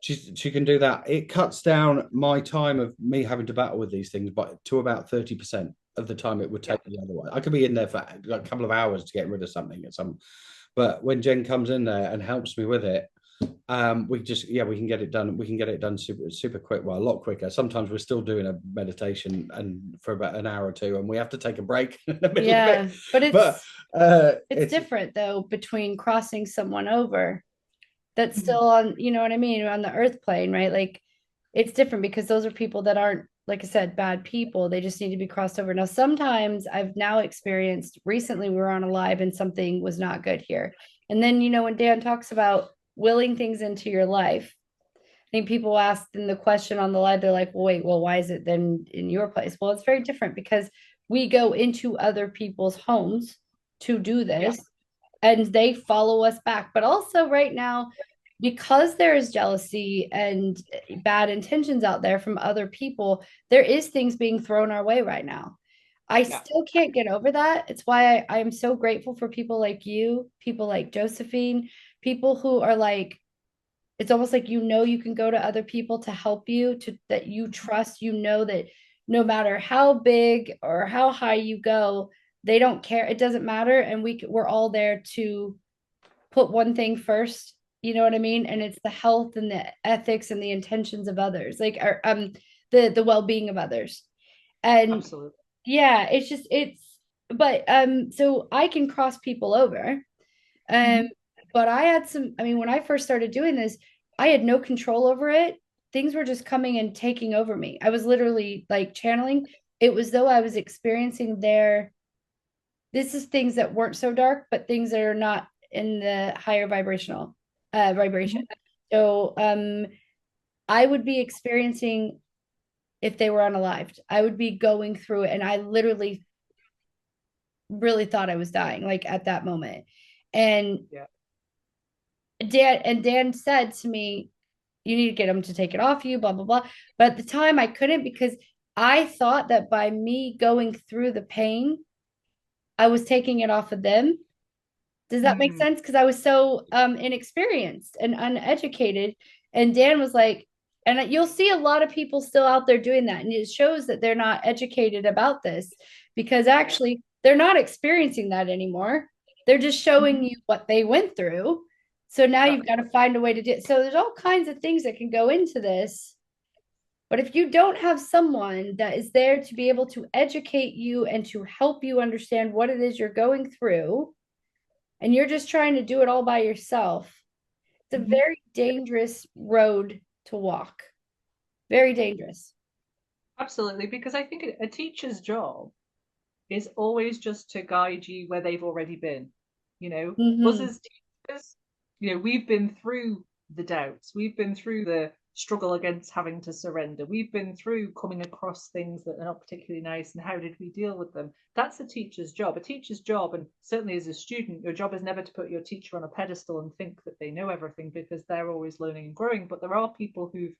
B: She can do that. It cuts down my time of me having to battle with these things, but to about 30% of the time it would take me otherwise. I could be in there for like a couple of hours to get rid of something at some. But when Jen comes in there and helps me with it, we can get it done. We can get it done super quick. Well, a lot quicker. Sometimes we're still doing a meditation and for about an hour or two, and we have to take a break in the middle of it.
C: But it's different though between crossing someone over that's still on, you know what I mean, on the earth plane, right? Like it's different because those are people that aren't, like I said, bad people. They just need to be crossed over. Now, sometimes I've now experienced, recently we were on a live and something was not good here. And then, when Dan talks about willing things into your life, I think people asked in the question on the live, they're like, well, why is it then in your place? Well, it's very different because we go into other people's homes to do this and they follow us back. But also right now, because there is jealousy and bad intentions out there from other people, there is things being thrown our way right now. I
A: Yeah.
C: still can't get over that. It's why I am so grateful for people like you, people like Josephine, people who are like, it's almost like you can go to other people to help you, to that you trust, that no matter how big or how high you go, they don't care. It doesn't matter. And we're all there to put one thing first. You know what I mean? And it's the health and the ethics and the intentions of others, like the well-being of others. And
A: Absolutely.
C: yeah, but so I can cross people over. Um,
A: Mhm.
C: but I mean, when I first started doing this, I had no control over it. Things were just coming and taking over me. I was literally like channeling. It was though I was experiencing this is things that weren't so dark, but things that are not in the higher vibration.
A: Mhm.
C: So I would be experiencing, if they were unalived, I would be going through it, and I literally really thought I was dying, like at that moment. And
A: Yeah.
C: Dan said to me, "You need to get them to take it off you, blah blah blah." But at the time, I couldn't, because I thought that by me going through the pain, I was taking it off of them. Does that make
A: Mm.
C: sense? Because I was so inexperienced and uneducated. And Dan was like, and you'll see a lot of people still out there doing that. And it shows that they're not educated about this, because
A: Yeah.
C: actually they're not experiencing that anymore. They're just showing
A: Mhm.
C: you what they went through. So now you've got
A: Exactly.
C: to find a way to do it. So there's all kinds of things that can go into this. But if you don't have someone that is there to be able to educate you and to help you understand what it is you're going through, and you're just trying to do it all by yourself, it's a
A: Mhm.
C: very dangerous road to walk. Very dangerous.
A: Absolutely, because I think a teacher's job is always just to guide you where they've already been. You know, us
C: Mm-hmm.
A: as teachers, we've been through the doubts, we've been through the struggle against having to surrender, we've been through coming across things that are not particularly nice, and how did we deal with them? That's a teacher's job. A teacher's job, and certainly as a student, your job is never to put your teacher on a pedestal and think that they know everything, because they're always learning and growing. But there are people who've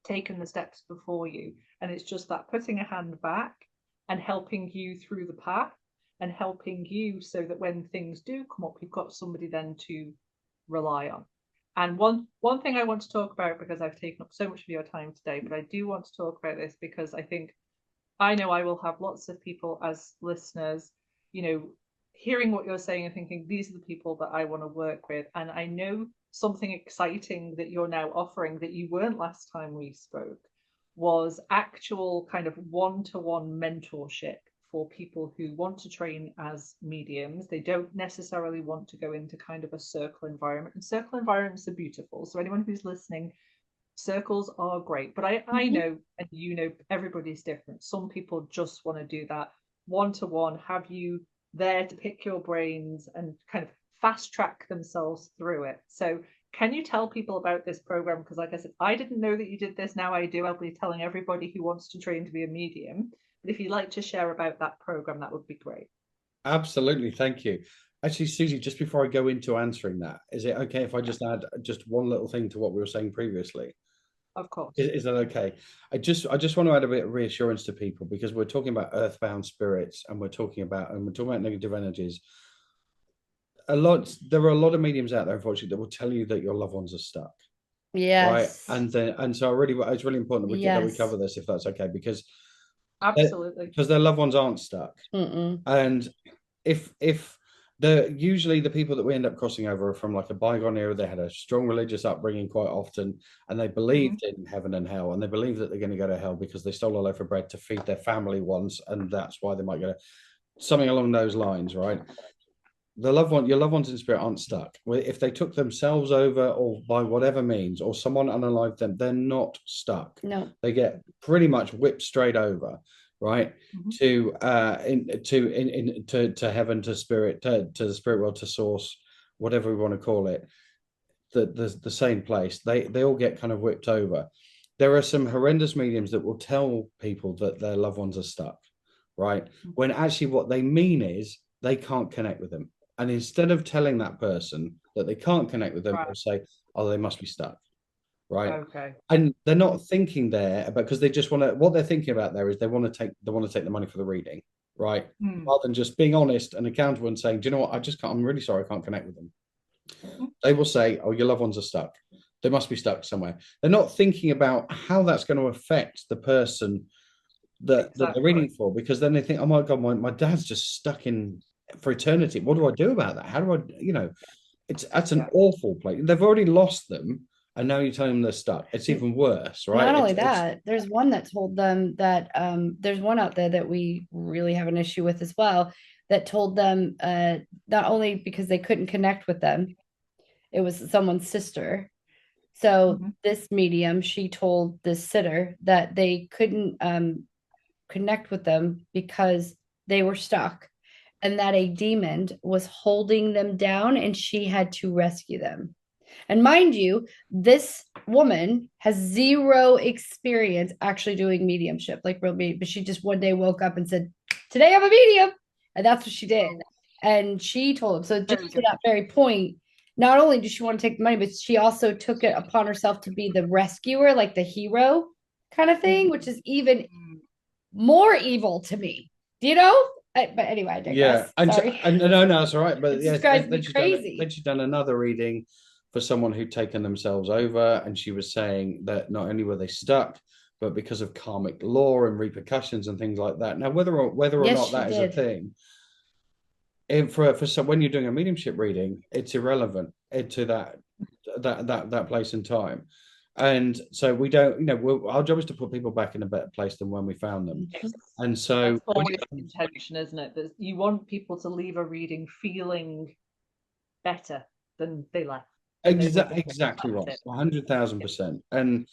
A: taken the steps before you. And it's just that putting a hand back and helping you through the path, and helping you so that when things do come up, you've got somebody then to rely on. And one thing I want to talk about, because I've taken up so much of your time today, but I do want to talk about this because I know I will have lots of people as listeners, you know, hearing what you're saying and thinking, these are the people that I want to work with. And I know something exciting that you're now offering that you weren't last time we spoke was actual kind of one-to-one mentorship for people who want to train as mediums. They don't necessarily want to go into kind of a circle environment. And circle environments are beautiful. So anyone who's listening, circles are great, but I
C: Mm-hmm.
A: know, and everybody's different. Some people just want to do that one to one, have you there to pick your brains and kind of fast track themselves through it. So can you tell people about this program? Because like I said, I didn't know that you did this. Now I do. I'll be telling everybody who wants to train to be a medium. But if you'd like to share about that program, that would be great.
B: Absolutely, thank you. Actually, Susie, just before I go into answering that, is it okay if I just add just one little thing to what we were saying previously?
A: Of course.
B: Is that okay? I just want to add a bit of reassurance to people, because we're talking about earthbound spirits, and we're talking about negative energies. There are a lot of mediums out there, unfortunately, that will tell you that your loved ones are stuck, right?
C: Yes.
B: And so it's really important that we
C: Yes.
B: cover this, if that's okay, because
A: Absolutely.
B: their loved ones aren't stuck.
C: Mm-mm.
B: And if the usually the people that we end up crossing over are from like a bygone era, they had a strong religious upbringing quite often, and they
A: Hmm.
B: believed in heaven and hell, and they believe that they're going to go to hell because they stole a loaf of bread to feed their family once, and that's why they might go to something along those lines, right? Your loved ones in spirit aren't stuck. If they took themselves over, or by whatever means, or someone unalived them, they're not stuck.
C: No.
B: They get pretty much whipped straight over, right?
A: Hmm.
B: To heaven, to spirit, to the spirit world, to source, whatever we want to call it, the same place. They all get kind of whipped over. There are some horrendous mediums that will tell people that their loved ones are stuck, right? When actually what they mean is they can't connect with them. And instead of telling that person that they can't connect with them,
A: Right.
B: they'll say, "Oh, they must be stuck," right?
A: Okay.
B: And they're not thinking there, because they just want to. What they're thinking about there is they want to take the money for the reading, right? Rather than just being honest and accountable and saying, do you know what, I just can't, I'm really sorry, I can't connect with them. They will say, oh, your loved ones are stuck. They must be stuck somewhere. They're not thinking about how that's going to affect the person that they're reading for, because then they think, oh my God, my dad's just stuck in for eternity. What do I do about that? How do I, that's an awful place. They've already lost them, and now you're telling them they're stuck. It's even worse, right?
C: Not only that, there's one that told them that there's one out there that we really have an issue with as well, that told them not only because they couldn't connect with them, it was someone's sister. So this medium, she told this sitter that they couldn't connect with them because they were stuck, and that a demon was holding them down and she had to rescue them. And mind you, this woman has zero experience actually doing mediumship, like real medium, but she just one day woke up and said, today I'm a medium. And that's what she did. And she told him. So just to that very point, not only did she want to take the money, but she also took it upon herself to be the rescuer, like the hero kind of thing, which is even more evil to me. Do you know? But anyway, I digress.
B: Yeah,
C: Sorry.
B: no, that's all right. But
C: it
B: yeah,
C: drives me crazy.
B: Then she's done another reading for someone who'd taken themselves over, and she was saying that not only were they stuck, but because of karmic law and repercussions and things like that. Now, whether or not that is a thing, for some, when you're doing a mediumship reading, it's irrelevant to that place and time. And so we don't, our job is to put people back in a better place than when we found them. And so
A: that's always the intention, isn't it? That you want people to leave a reading feeling better than they left.
B: Exactly right, 100,000%.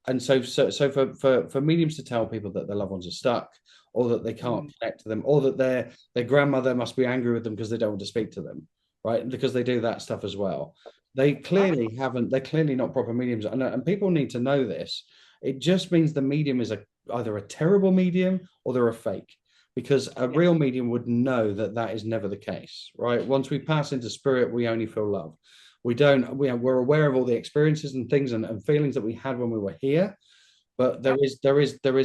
B: And so for mediums to tell people that their loved ones are stuck, or that they can't connect to them, or that their grandmother must be angry with them because they don't want to speak to them, right? Because they do that stuff as well. They're clearly not proper mediums, and people need to know this. It just means the medium is either a terrible medium or they're a fake, because a real medium would know that that is never the case, right? Once we pass into spirit, we only feel love. We're aware of all the experiences and things and feelings that we had when we were here, but there is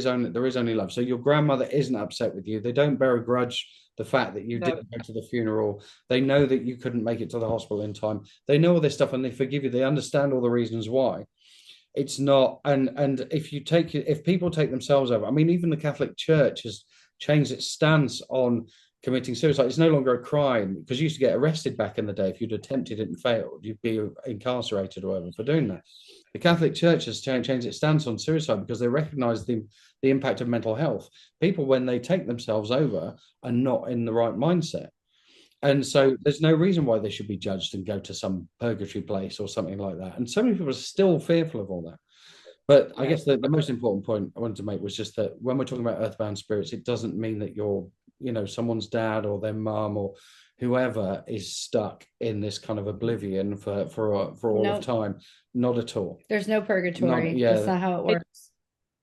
B: only love. So your grandmother isn't upset with you. They don't bear a grudge the fact that you didn't go to the funeral. They know that you couldn't make it to the hospital in time. They know all this stuff and they forgive you. They understand all the reasons why. It's not, and if people take themselves over, I mean, even the Catholic Church has changed its stance on committing suicide. It's no longer a crime, because you used to get arrested back in the day if you'd attempted it and failed. You'd be incarcerated or whatever for doing that. The Catholic Church has changed its stance on suicide because they recognize the impact of mental health. People, when they take themselves over, are not in the right mindset. And so there's no reason why they should be judged and go to some purgatory place or something like that. And so many people are still fearful of all that. But I guess the most important point I wanted to make was just that when we're talking about earthbound spirits, it doesn't mean that you're, someone's dad or their mum or whoever is stuck in this kind of oblivion for all of time. Not at all.
C: There's no purgatory. That's not how it works.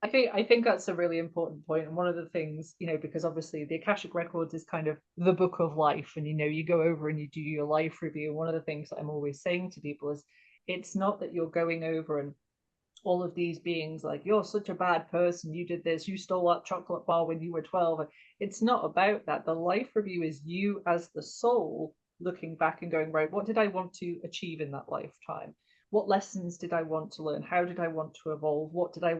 A: I think that's a really important point. And one of the things, because obviously the Akashic Records is kind of the book of life, and you go over and you do your life review. One of the things that I'm always saying to people is, it's not that you're going over and all of these beings like, you're such a bad person, you did this, you stole that chocolate bar when you were 12. It's not about that. The life review is you as the soul looking back and going, right, what did I want to achieve in that lifetime? What lessons did I want to learn? How did I want to evolve? What did I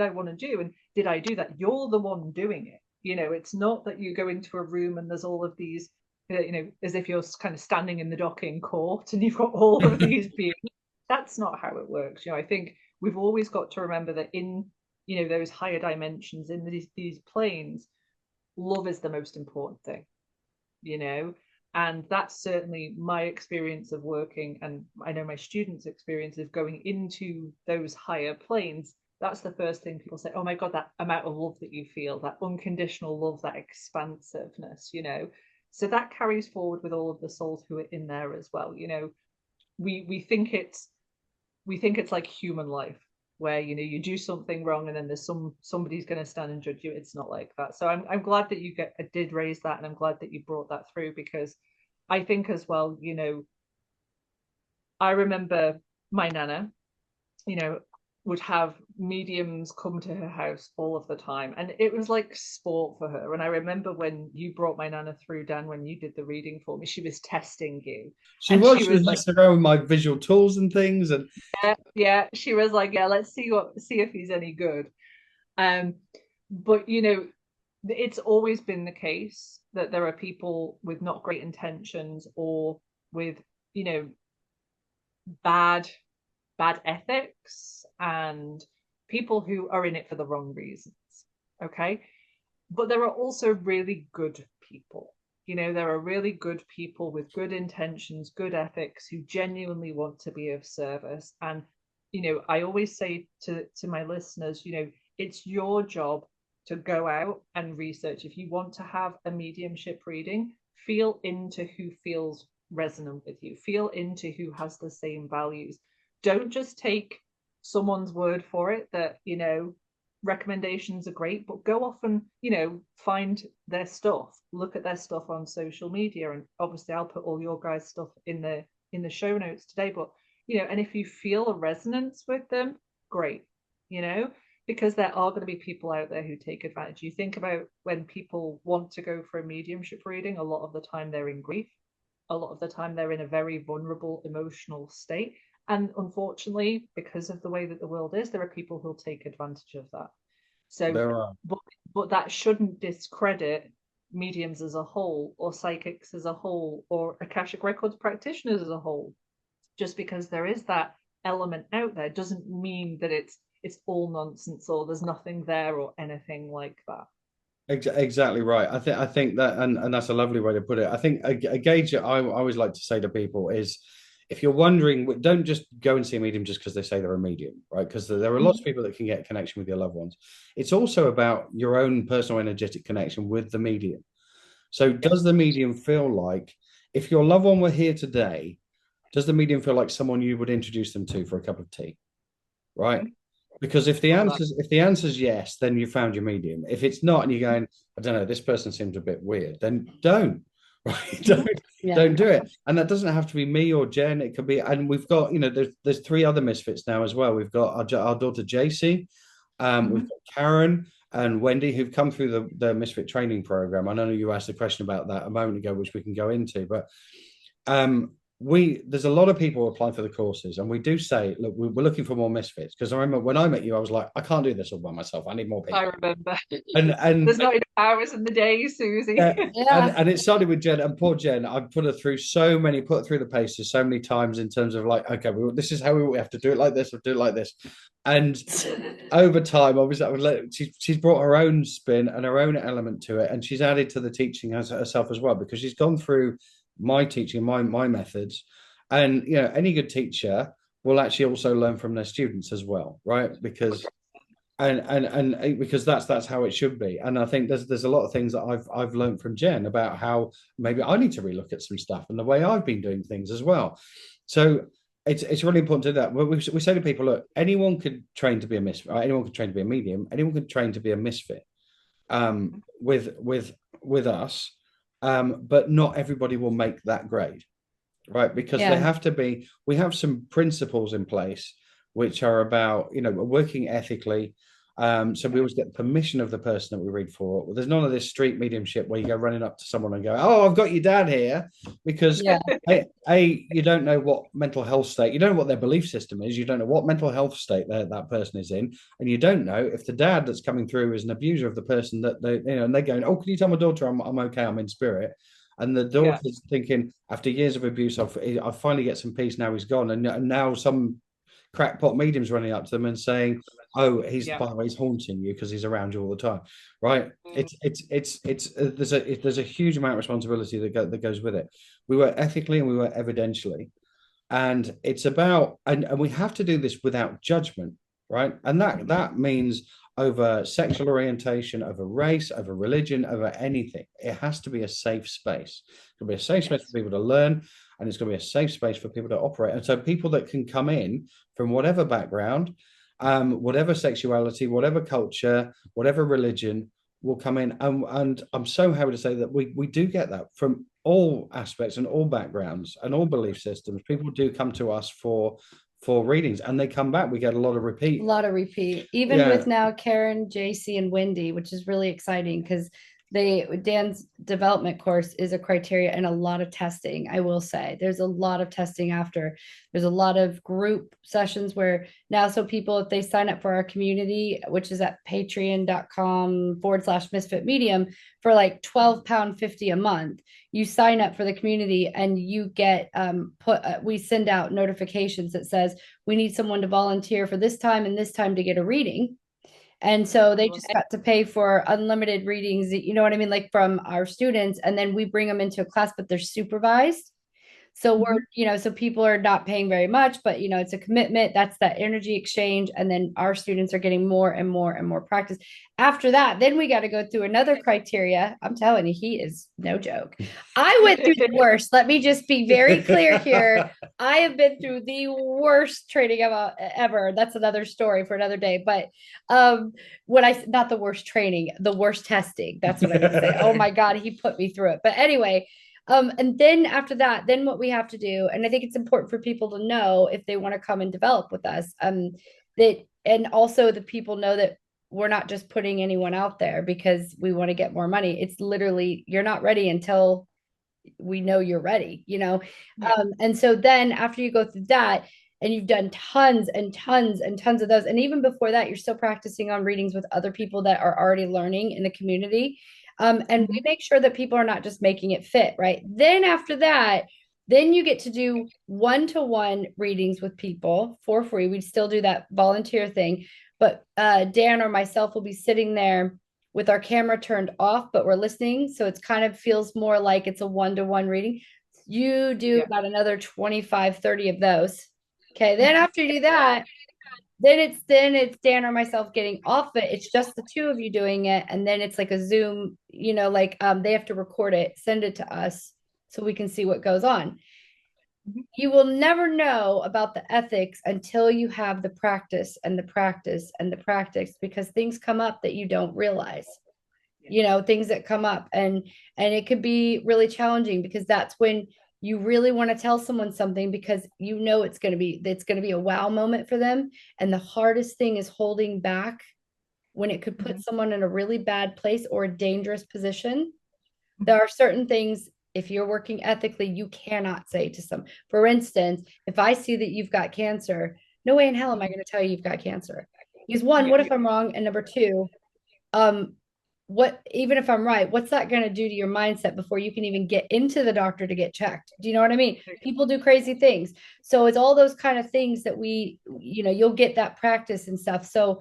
A: want to do? And did I do that? You're the one doing it. It's not that you go into a room and there's all of these, as if you're kind of standing in the docking court and you've got all of these beings. That's not how it works. I think we've always got to remember that in, those higher dimensions, in these planes, love is the most important thing, and that's certainly my experience of working, and I know my students' experience of going into those higher planes. That's the first thing people say, oh my God, that amount of love that you feel, that unconditional love, that expansiveness, so that carries forward with all of the souls who are in there as well. We think it's like human life, where you do something wrong and then there's somebody's going to stand and judge you. It's not like that. So I'm glad that you did raise that, and I'm glad that you brought that through, because I think as well, I remember my nana, would have mediums come to her house all of the time, and it was like sport for her. And I remember when you brought my nana through, Dan, when you did the reading for me, she was testing you,
B: She
A: and
B: was,
A: she
B: she was
A: was like,
B: messing around with my visual tools and things. And
A: yeah, she was like, yeah, let's see if he's any good. um but it's always been the case that there are people with not great intentions, or with you know bad ethics, and people who are in it for the wrong reasons. Okay. But there are also really good people. There are really good people with good intentions, good ethics, who genuinely want to be of service. And I always say to my listeners, it's your job to go out and research. If you want to have a mediumship reading, feel into who feels resonant with you, feel into who has the same values. Don't just take someone's word for it that recommendations are great, but go off and find their stuff, look at their stuff on social media. And obviously I'll put all your guys' stuff in the show notes today. But and if you feel a resonance with them, great. Because there are going to be people out there who take advantage. You think about when people want to go for a mediumship reading, a lot of the time they're in grief, a lot of the time they're in a very vulnerable emotional state. And unfortunately, because of the way that the world is, there are people who'll take advantage of that. So,
B: there are.
A: but that shouldn't discredit mediums as a whole, or psychics as a whole, or Akashic Records practitioners as a whole. Just because there is that element out there doesn't mean that it's all nonsense, or there's nothing there, or anything like that.
B: Exactly right. I think that, and that's a lovely way to put it. I think a gauge I always like to say to people is, if you're wondering, don't just go and see a medium just because they say they're a medium, right? Because there are lots of people that can get a connection with your loved ones. It's also about your own personal energetic connection with the medium. So does the medium feel like, if your loved one were here today, does the medium feel like someone you would introduce them to for a cup of tea? Right? Because if the answer's yes, then you found your medium. If it's not, and you're going, I don't know, this person seems a bit weird, then don't. Right? Don't do it. And that doesn't have to be me or Jen. It could be, and we've got, there's three other misfits now as well. We've got our daughter JC, we've got Karen and Wendy, who've come through the Misfit training program. I know you asked a question about that a moment ago, which we can go into, but there's a lot of people applying for the courses, and we do say, look, we're looking for more misfits, because I remember when I met you, I was like, I can't do this all by myself. I need more people.
A: I remember.
B: And
A: there's not enough hours in the day, Susie.
B: And it started with Jen, and poor Jen, I put her through the paces so many times, in terms of like, okay, this is how we have to do it like this, or do it like this. And over time, she's brought her own spin and her own element to it, and she's added to the teaching herself as well, because she's gone through my teaching, my methods. And any good teacher will actually also learn from their students as well, right? Because because that's how it should be. And I think there's a lot of things that I've learned from Jen about how maybe I need to relook at some stuff and the way I've been doing things as well. So it's really important to do that. We say to people, look, anyone could train to be a misfit, anyone could train to be a medium, anyone could train to be a misfit with us. But not everybody will make that grade, right? Because we have some principles in place which are about, working ethically. So we always get permission of the person that we read for. There's none of this street mediumship where you go running up to someone and go, oh, I've got your dad here, because you don't know what mental health state, you don't know what their belief system is, you don't know what mental health state that person is in, and you don't know if the dad that's coming through is an abuser of the person that and they're going, oh, can you tell my daughter I'm okay, I'm in spirit. And the daughter's thinking, after years of abuse, I finally get some peace, now he's gone. And now some crackpot medium's running up to them and saying, oh, by the way, he's haunting you because he's around you all the time, right? There's a huge amount of responsibility that goes with it. We work ethically and we work evidentially, and it's about, and we have to do this without judgment, right? And that means over sexual orientation, over race, over religion, over anything. It has to be a safe space. It's going to be a safe space for people to learn, and it's going to be a safe space for people to operate. And so people that can come in from whatever background, whatever sexuality, whatever culture, whatever religion, will come in. And I'm so happy to say that we do get that from all aspects and all backgrounds and all belief systems. People do come to us for for readings, and they come back. We get a lot of repeat.
C: A lot of repeat, even
B: Yeah.
C: with now Karen, JC, and Wendy, which is really exciting because Dan's development course is a criteria and a lot of testing. I will say there's a lot of testing after. There's a lot of group sessions where now, so people, if they sign up for our community, which is at patreon.com/misfit medium, for like £12.50 a month, you sign up for the community and you get we send out notifications that says we need someone to volunteer for this time and this time to get a reading. And so they just got to pay for unlimited readings, you know what I mean? Like from our students, and then we bring them into a class, but they're supervised. So we're, so people are not paying very much, but it's a commitment. That's that energy exchange. And then our students are getting more and more and more practice. After that, then we got to go through another criteria. I'm telling you, he is no joke. I went through the worst. Let me just be very clear here. I have been through the worst training ever. That's another story for another day. But not the worst training, the worst testing. That's what I would say. Oh my God, he put me through it. But anyway, and then after that, then what we have to do, and I think it's important for people to know if they want to come and develop with us, that, and also the people know that we're not just putting anyone out there because we want to get more money. It's literally, you're not ready until we know you're ready, and so then after you go through that, and you've done tons and tons and tons of those, and even before that, you're still practicing on readings with other people that are already learning in the community. And we make sure that people are not just making it fit, right? Then after that, then you get to do one-to-one readings with people for free. We still do that volunteer thing, but Dan or myself will be sitting there with our camera turned off, but we're listening. So it's kind of feels more like it's a one-to-one reading. You do about another 25, 30 of those. Okay. Then after you do that, then it's Dan or myself getting off it. It's just the two of you doing it. And then it's like a Zoom, they have to record it, send it to us so we can see what goes on. You will never know about the ethics until you have the practice and the practice and the practice, because things come up that you don't realize, things that come up, and it could be really challenging, because that's when you really want to tell someone something, because it's going to be a wow moment for them. And the hardest thing is holding back when it could put someone in a really bad place or a dangerous position. There are certain things, if you're working ethically, you cannot say to some. For instance, if I see that you've got cancer, no way in hell am I going to tell you you've got cancer. Because one, what if I'm wrong? And number two, even if I'm right, what's that going to do to your mindset before you can even get into the doctor to get checked? Do you know what I mean? People do crazy things. So it's all those kind of things that you'll get that practice and stuff. So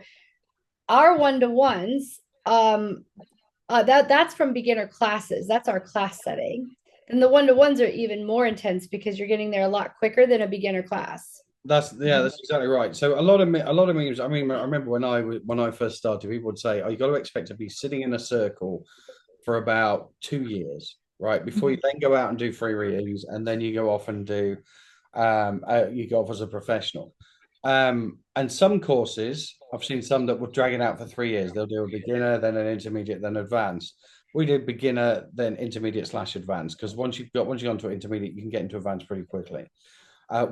C: our one-to-ones, that's from beginner classes. That's our class setting. And the one-to-ones are even more intense because you're getting there a lot quicker than a beginner class.
B: That's exactly right. So a lot of mediums. I mean, I remember when I first started, people would say, "Oh, you got to expect to be sitting in a circle for about 2 years, right, before you then go out and do free readings, and then you go off and do, you go off as a professional." And some courses, I've seen some that will drag it out for 3 years. They'll do a beginner, then an intermediate, then advanced. We did beginner, then intermediate/advanced, because once you've gone to intermediate, you can get into advanced pretty quickly.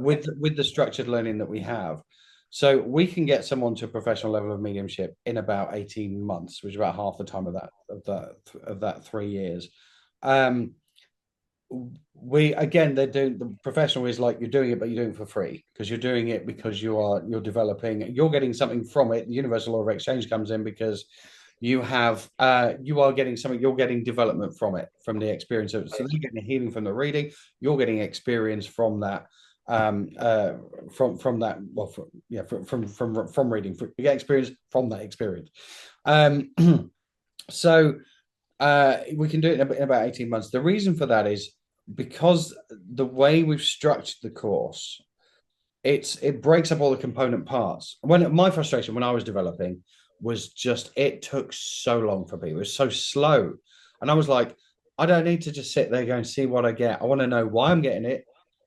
B: With the structured learning that we have. So we can get someone to a professional level of mediumship in about 18 months, which is about half the time of that 3 years. They're doing, the professional is like, you're doing it, but you're doing it for free, because you're doing it because you're developing, you're getting something from it. The universal law of exchange comes in because you are getting something, you're getting development from it, from the experience of it. So you're getting healing from the reading, you're getting experience from that. From reading, you get experience from that experience. So we can do it in about 18 months. The reason for that is because the way we've structured the course, it breaks up all the component parts. My frustration when I was developing was just, it took so long for people. It was so slow. And I was like, I don't need to just sit there going, see what I get. I want to know why I'm getting it,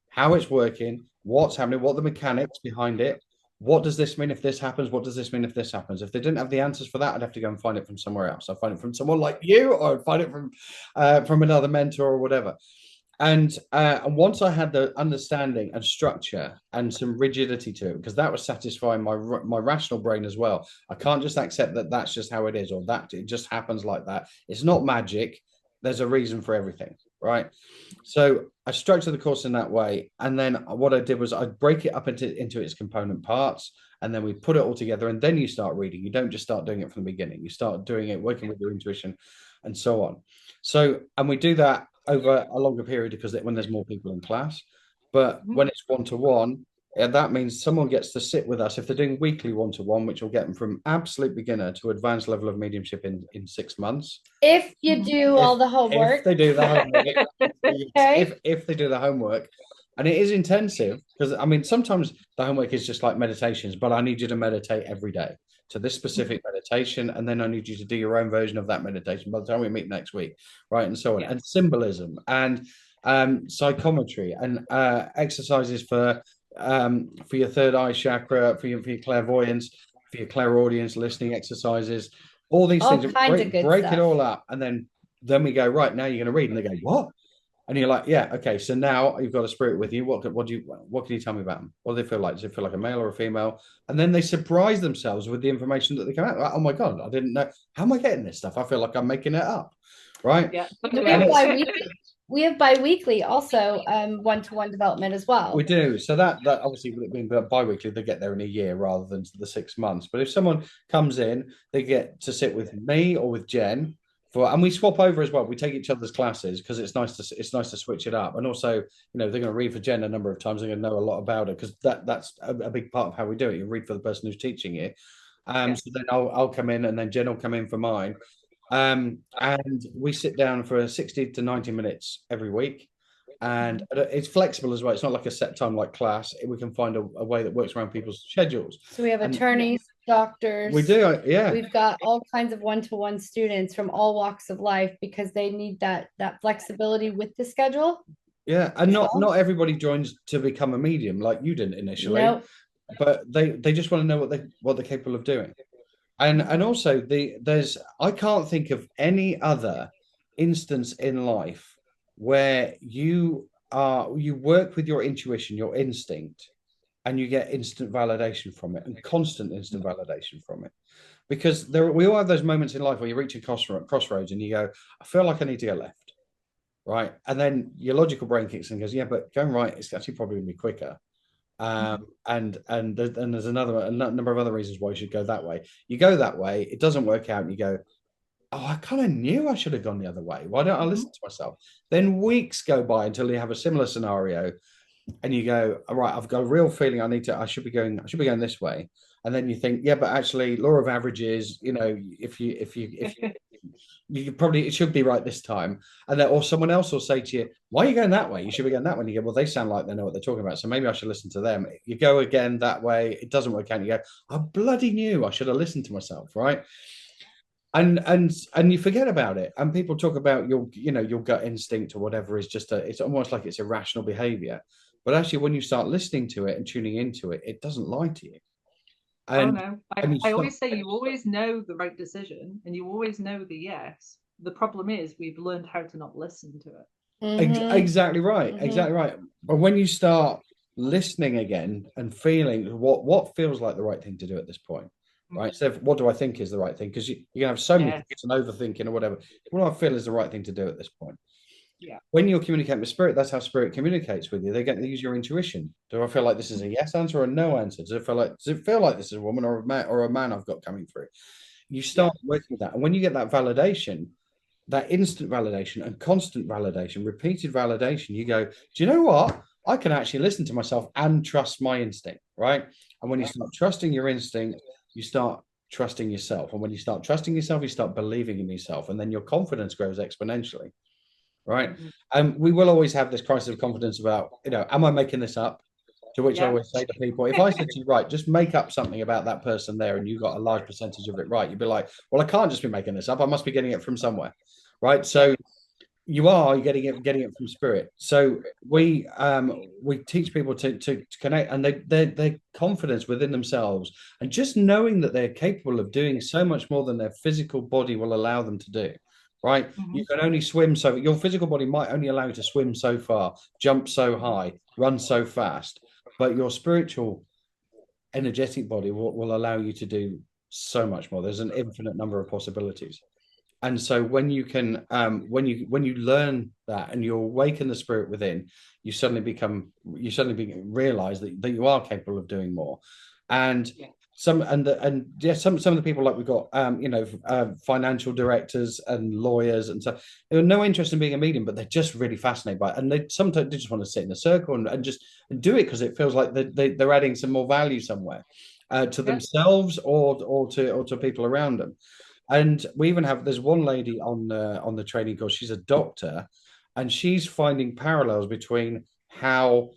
B: how it's working, what's happening, what are the mechanics behind it. What does this mean if this happens? What does this mean if this happens? If they didn't have the answers for that, I'd have to go and find it from somewhere else. I'd find it from someone like you, or I'd find it from another mentor or whatever. And once I had the understanding and structure and some rigidity to it, because that was satisfying my rational brain as well. I can't just accept that that's just how it is, or that it just happens like that. It's not magic. There's a reason for everything, right? So I structured the course in that way, and then what I did was I break it up into its component parts, and then we put it all together, and then you start reading. You don't just start doing it from the beginning. You start doing it, working with your intuition, and so on. So, and we do that over a longer period because when there's more people in class. But when it's one-to-one, that means someone gets to sit with us. If they're doing weekly one-to-one, which will get them from absolute beginner to advanced level of mediumship in 6 months.
C: If you do all the homework.
B: If they do the homework.
C: Okay.
B: If they do the homework. And it is intensive because, I mean, sometimes the homework is just like meditations, but I need you to meditate every day to this specific meditation, and then I need you to do your own version of that meditation by the time we meet next week, right? And so on, and symbolism and psychometry and exercises for your third eye chakra, for your clairvoyance, for your clairaudience, listening exercises, all these
C: All
B: things.
C: kinds of good
B: break
C: stuff.
B: it all up, and then we go, right, now you're going to read, and they go, what? And you're like, yeah, okay. So now you've got a spirit with you. What can you tell me about them? What do they feel like? Does it feel like a male or a female? And then they surprise themselves with the information that they come out. Like, oh my God, I didn't know. How am I getting this stuff? I feel like I'm making it up. Right.
A: Yeah.
C: We have bi-weekly also one-to-one development as well.
B: We do. So that obviously being bi-weekly, they get there in a year rather than the 6 months. But if someone comes in, they get to sit with me or with Jen. And we swap over as well. We take each other's classes because it's nice to switch it up. And also, they're going to read for Jen a number of times. They're going to know a lot about it because that's a big part of how we do it. You read for the person who's teaching you. So then I'll come in, and then Jen will come in for mine. And we sit down for 60 to 90 minutes every week. And it's flexible as well. It's not like a set time like class. We can find a way that works around people's schedules.
C: So we have attorneys, doctors.
B: We do, yeah.
C: We've got all kinds of one-to-one students from all walks of life because they need that flexibility with the schedule.
B: Yeah, and not everybody joins to become a medium like you didn't initially.
C: Nope.
B: But they just want to know what they're capable of doing. And also I can't think of any other instance in life where you work with your intuition, your instinct, and you get instant validation from it and constant instant validation from it. Because we all have those moments in life where you reach a crossroads and you go, I feel like I need to go left, right? And then your logical brain kicks in and goes, yeah, but going right, it's actually probably going to be quicker. And there's a number of other reasons why you should go that way. You go that way, it doesn't work out, and you go, oh, I kind of knew I should have gone the other way. Why don't I listen to myself? Then weeks go by until you have a similar scenario, and you go, all right, I've got a real feeling I should be going this way. And then you think, yeah, but actually, law of averages, if you probably, it should be right this time. And then, or someone else will say to you, why are you going that way? You should be going that way. And you go, well, they sound like they know what they're talking about, so maybe I should listen to them. You go again that way, it doesn't work out. You go, I bloody knew I should have listened to myself, right? And you forget about it. And people talk about your gut instinct or whatever is it's almost like it's irrational behavior. But actually, when you start listening to it and tuning into it, it doesn't lie to you. And,
A: no. I always say you always know the right decision and you always know the yes. The problem is we've learned how to not listen to it.
B: Exactly right. Exactly right. But when you start listening again and feeling what feels like the right thing to do at this point, right? So what do I think is the right thing? Because you can have so many things and overthinking or whatever. What do I feel is the right thing to do at this point?
A: Yeah.
B: When you're communicating with spirit, that's how spirit communicates with you. They use your intuition. Do I feel like this is a yes answer or a no answer? Does it feel like this is a woman or a man I've got coming through? You start working with that. And when you get that validation, that instant validation and constant validation, repeated validation, you go, do you know what? I can actually listen to myself and trust my instinct, right? And when you start trusting your instinct, you start trusting yourself. And when you start trusting yourself, you start believing in yourself. And then your confidence grows exponentially. Right. And we will always have this crisis of confidence about, am I making this up? To which I always say to people, if I said to you, right, just make up something about that person there and you got a large percentage of it right, you'd be like, well, I can't just be making this up. I must be getting it from somewhere. Right. So you're getting it from spirit. So we teach people to connect, and their confidence within themselves and just knowing that they're capable of doing so much more than their physical body will allow them to do. right?
A: Mhm.
B: You can only swim so your physical body might only allow you to swim so far, jump so high, run so fast, but your spiritual energetic body will allow you to do so much more. There's an infinite number of possibilities. And so when you can when you learn that and you awaken the spirit within, you suddenly realize that you are capable of doing more. And some of the people, like we've got financial directors and lawyers and so they have no interest in being a medium, but they're just really fascinated by it, and they sometimes just want to sit in a circle and just do it because it feels like they're adding some more value somewhere, to themselves or to people around them. And we even have there's one lady on the training course. She's a doctor, and she's finding parallels between how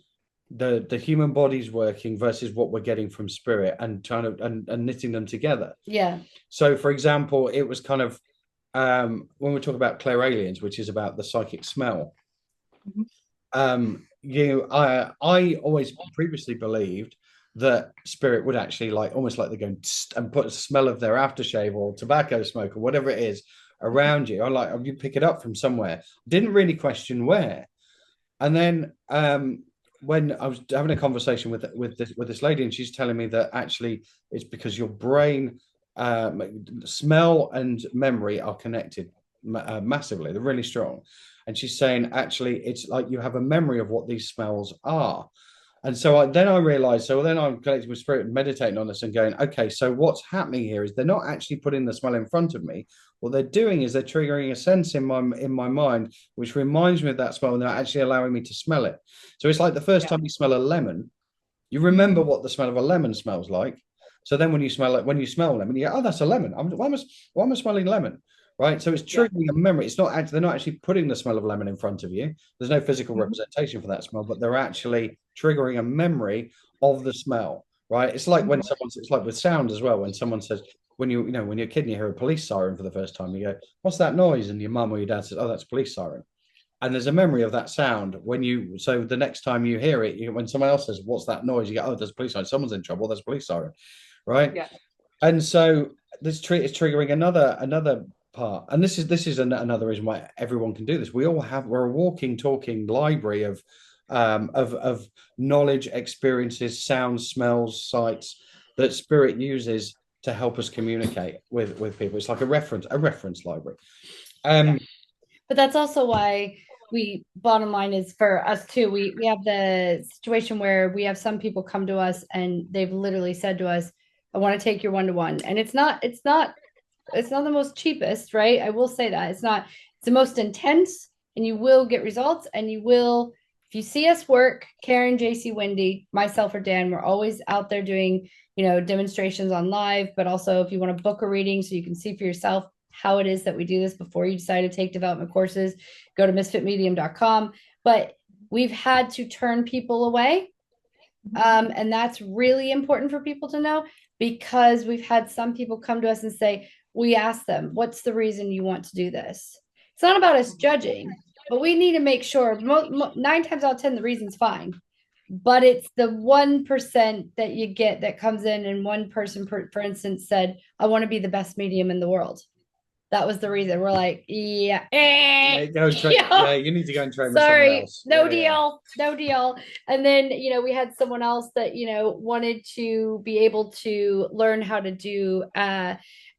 B: the human body's working versus what we're getting from spirit, and trying to and knitting them together.
C: Yeah.
B: So, for example, it was kind of when we talk about clairalience, which is about the psychic smell. I always previously believed that spirit would actually like almost like they're going and put a smell of their aftershave or tobacco smoke or whatever it is around you. I like you pick it up from somewhere. Didn't really question where. And then when I was having a conversation with this lady, and she's telling me that actually it's because your brain, smell and memory are connected massively. They're really strong. And she's saying actually it's like you have a memory of what these smells are. And so then I realized, so then I'm connected with spirit and meditating on this and going, okay, so what's happening here is they're not actually putting the smell in front of me. What they're doing is they're triggering a sense in my mind, which reminds me of that smell, and they're actually allowing me to smell it. So it's like the first time you smell a lemon, you remember what the smell of a lemon smells like. So then when you smell it, when you smell lemon, you go, oh, that's a lemon. Why am I smelling lemon? Right. So it's triggering a memory. It's not actually, they're not actually putting the smell of lemon in front of you. There's no physical representation for that smell, but they're actually triggering a memory of the smell. Right. It's like when it's like with sound as well. When someone says, when when you're a kid and you hear a police siren for the first time, you go, what's that noise? And your mum or your dad says, oh, that's a police siren. And there's a memory of that sound so the next time you hear it, when someone else says, what's that noise? You go, oh, there's a police siren. Someone's in trouble. There's a police siren. Right.
A: Yeah.
B: And so this is triggering another part. And this is another reason why everyone can do this. We're a walking, talking library of knowledge, experiences, sounds, smells, sights that spirit uses to help us communicate with people. It's like a reference library.
C: But that's also why bottom line is for us too, we have the situation where we have some people come to us and they've literally said to us, I want to take your one-to-one. And it's not the most cheapest, right? I will say that it's the most intense, and you will get results, and you will, if you see us work, Karen, JC, Wendy, myself, or Dan, we're always out there doing, demonstrations on live, but also if you want to book a reading so you can see for yourself how it is that we do this before you decide to take development courses, go to misfitmedium.com. But we've had to turn people away. And that's really important for people to know, because we've had some people come to us and say, we ask them, what's the reason you want to do this? It's not about us judging, but we need to make sure 9 times out of 10, the reason's fine. But it's the 1% that you get that comes in, and one person, for instance, said, I want to be the best medium in the world. That was the reason. We're like, you
B: need to go and train with
C: sorry,
B: someone else.
C: No deal. And then, we had someone else that, wanted to be able to learn how to do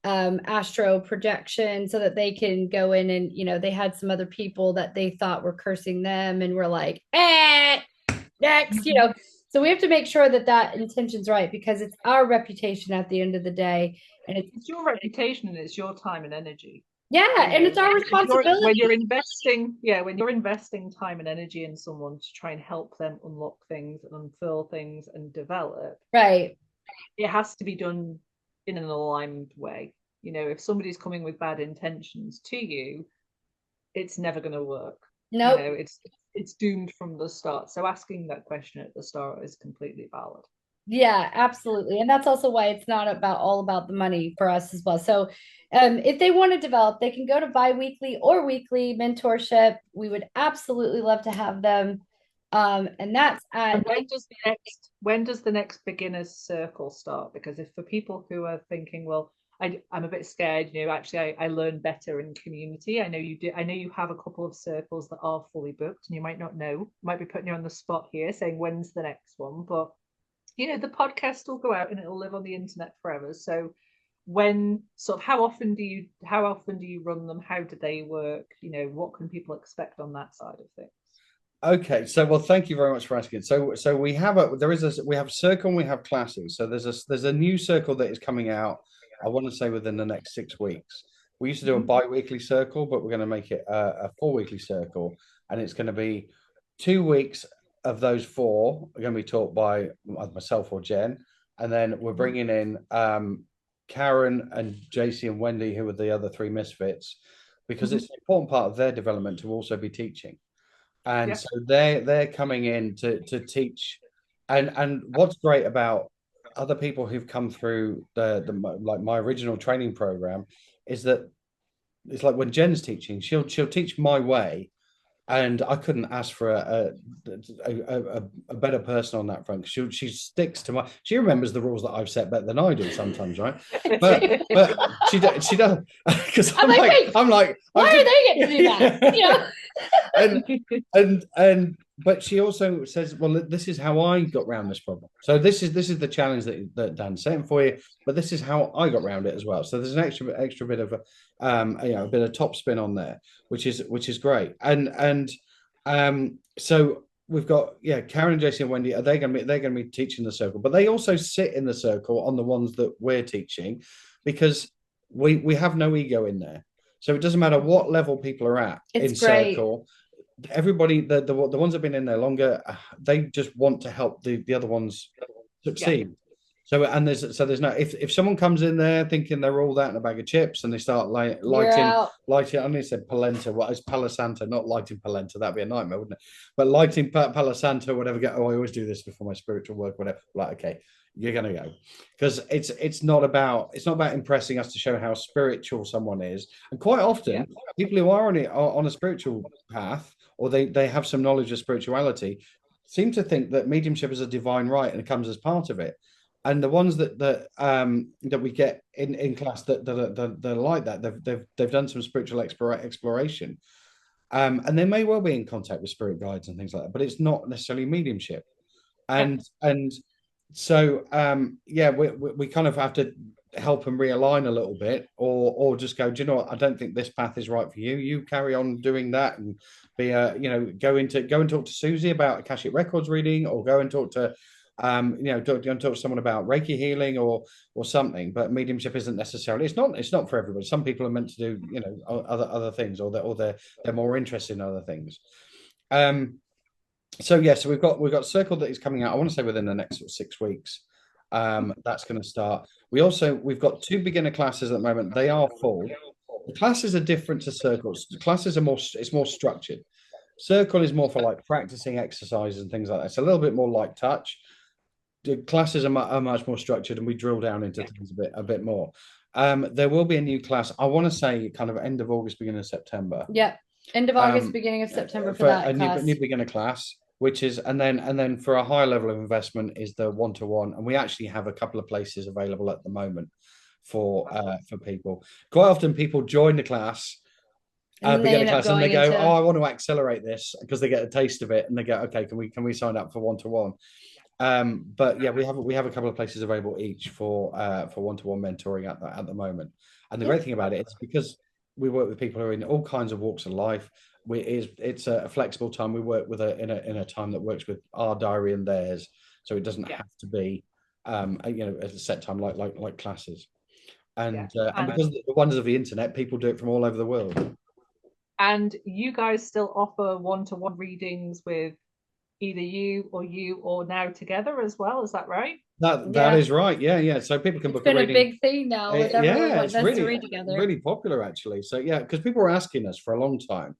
C: astro projection so that they can go in and, they had some other people that they thought were cursing them, and we're like, next, So we have to make sure that intention's right, because it's our reputation at the end of the day. And
A: it's your reputation, and it's your time and energy.
C: And it's our responsibility.
A: When you're investing time and energy in someone to try and help them unlock things and unfurl things and develop,
C: right, it
A: has to be done in an aligned way. If somebody's coming with bad intentions to you, it's never going to work.
C: No, nope.
A: It's doomed from the start. So asking that question at the start is completely valid.
C: Yeah, absolutely. And that's also why it's not all about the money for us as well. So if they want to develop, they can go to bi-weekly or weekly mentorship. We would absolutely love to have them. And that's at
A: when does the next beginner's circle start? Because if for people who are thinking, well, I'm a bit scared, actually I learn better in community. I know you do. I know you have a couple of circles that are fully booked, and you might not know, might be putting you on the spot here saying when's the next one, but the podcast will go out and it'll live on the internet forever. So when sort of how often do you run them? How do they work? What can people expect on that side of things?
B: Okay, so well, thank you very much for asking. So we have we have a circle and we have classes. So there's a new circle that is coming out. I want to say within the next 6 weeks. We used to do a bi-weekly circle, but we're going to make it a 4-weekly circle, and it's going to be 2 weeks of those four are going to be taught by myself or Jen, and then we're bringing in Karen and JC and Wendy, who are the other three misfits, because it's an important part of their development to also be teaching. And so they're coming in to teach, and what's great about other people who've come through the like my original training program is that it's like when Jen's teaching, she'll teach my way, and I couldn't ask for a better person on that front. She sticks to my. She remembers the rules that I've set better than I do sometimes, right? But she does because I'm like,
C: why are they getting to do that?
B: and but she also says, well, this is how I got around this problem. So this is the challenge that Dan's setting for you, but this is how I got around it as well. So there's an extra bit of a bit of top spin on there, which is great. And so we've got Karen and JC and Wendy. They're going to be teaching the circle, but they also sit in the circle on the ones that we're teaching, because we have no ego in there. So it doesn't matter what level people are at in circle. Everybody, the ones that have been in there longer, they just want to help the other ones succeed. So there's no, if someone comes in there thinking they're all that in a bag of chips and they start lighting, I only said polenta, what is Palo Santo, not lighting polenta, that'd be a nightmare, wouldn't it? But lighting Palo Santo, whatever, I always do this before my spiritual work, whatever. Like, okay, you're gonna go, because it's not about impressing us to show how spiritual someone is. And quite often people who are on a spiritual path, or they have some knowledge of spirituality, seem to think that mediumship is a divine right and it comes as part of it. And the ones that we get in class that are like that, they've done some spiritual exploration, and they may well be in contact with spirit guides and things like that, but it's not necessarily mediumship. And so we kind of have to help them realign a little bit, or just go, do you know what, I don't think this path is right for you. You carry on doing that, and be go and talk to Susie about Akashic Records reading, or go and talk to talk to someone about Reiki healing or something. But mediumship isn't necessarily, it's not for everybody. Some people are meant to do other things, or they're more interested in other things. So we've got Circle that is coming out, I want to say within the next 6 weeks. That's going to start. We've got 2 beginner classes at the moment. They are full. The classes are different to Circles. The classes are more structured. Circle is more for like practicing exercises and things like that. It's a little bit more light touch. The classes are much more structured, and we drill down into things a bit more. There will be a new class, I want to say kind of end of August, beginning of September.
C: End of August, beginning of September for that class.
B: New beginner class, which is, and then for a higher level of investment is the one-to-one, and we actually have a couple of places available at the moment for people. Quite often people join the class, beginner class, and they go, oh, I want to accelerate this, because they get a taste of it, and they go, okay, can we sign up for one-to-one? But we have a couple of places available each for one-to-one mentoring at the moment. And the great thing about it is, because we work with people who are in all kinds of walks of life, it's a flexible time. We work with in a time that works with our diary and theirs, so it doesn't have to be a set time like classes. And because the wonders of the internet, people do it from all over the world.
A: And you guys still offer one-to-one readings with either you or now together as well, is that right?
B: That is right. Yeah. So people can book a reading.
C: It's been a big thing now with everyone wanting us to read together.
B: Really popular, actually. So because people were asking us for a long time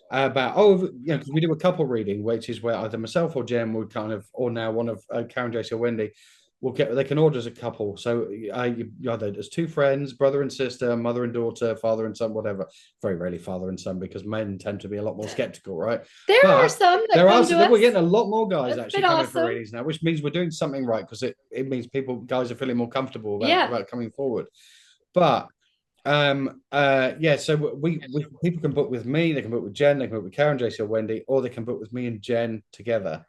B: about because we do a couple reading, which is where either myself or Jen would kind of, or now one of Karen, JC, or Wendy they can order as a couple. So there's 2 friends, brother and sister, mother and daughter, father and son, whatever. Very rarely father and son, because men tend to be a lot more skeptical, right?
C: There are some.
B: We're getting a lot more guys actually coming for readings now, which means we're doing something right, because it means guys are feeling more comfortable about coming forward. But yeah, so we people can book with me, they can book with Jen, they can book with Karen, JC, or Wendy, or they can book with me and Jen together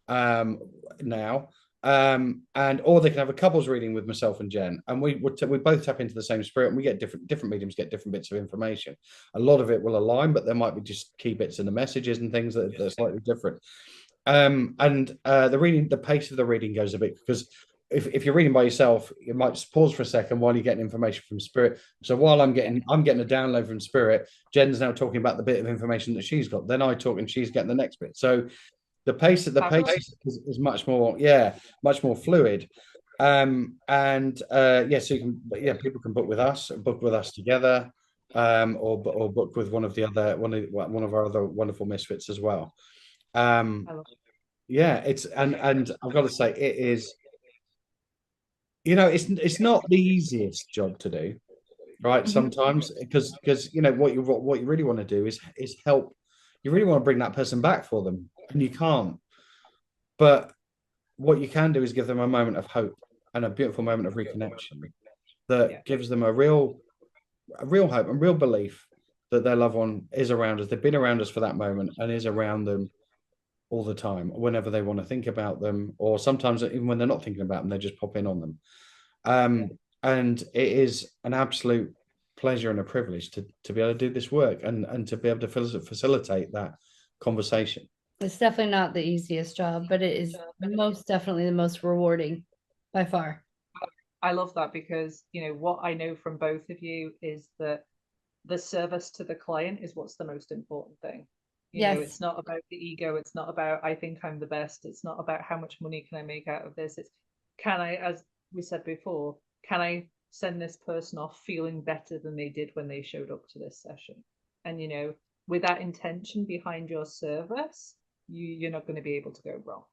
B: now. And or they can have a couples reading with myself and Jen, and we both tap into the same spirit, and we get different mediums get different bits of information. A lot of it will align, but there might be just key bits in the messages and things that are slightly different. And the pace of the reading goes a bit, because if you're reading by yourself, you might just pause for a second while you're getting information from spirit. So while I'm getting a download from spirit, Jen's now talking about the bit of information that she's got. Then I talk and she's getting the next bit. So the pace is much more, yeah, much more fluid. And yeah, so you can, yeah, people can book with us together, or book with one of our other wonderful misfits as well. Um, yeah, it's and I've got to say it is, it's not the easiest job to do, right? Sometimes, because what you really want to do is help. You really want to bring that person back for them, and you can't. But what you can do is give them a moment of hope and a beautiful moment of reconnection that gives them a real hope and real belief that their loved one is around us. They've been around us for that moment and is around them all the time, whenever they want to think about them, or sometimes even when they're not thinking about them, they just pop in on them. And it is an absolute pleasure and a privilege to be able to do this work, and to be able to facilitate that conversation.
C: It's definitely not the easiest job, but it is most definitely the most rewarding by far.
A: I love that, because what I know from both of you is that the service to the client is what's the most important thing.
C: Yes.
A: It's not about the ego, it's not about I think I'm the best, it's not about how much money can I make out of this. It's, can I, as we said before, can I send this person off feeling better than they did when they showed up to this session? And with that intention behind your service, you're not going to be able to go wrong.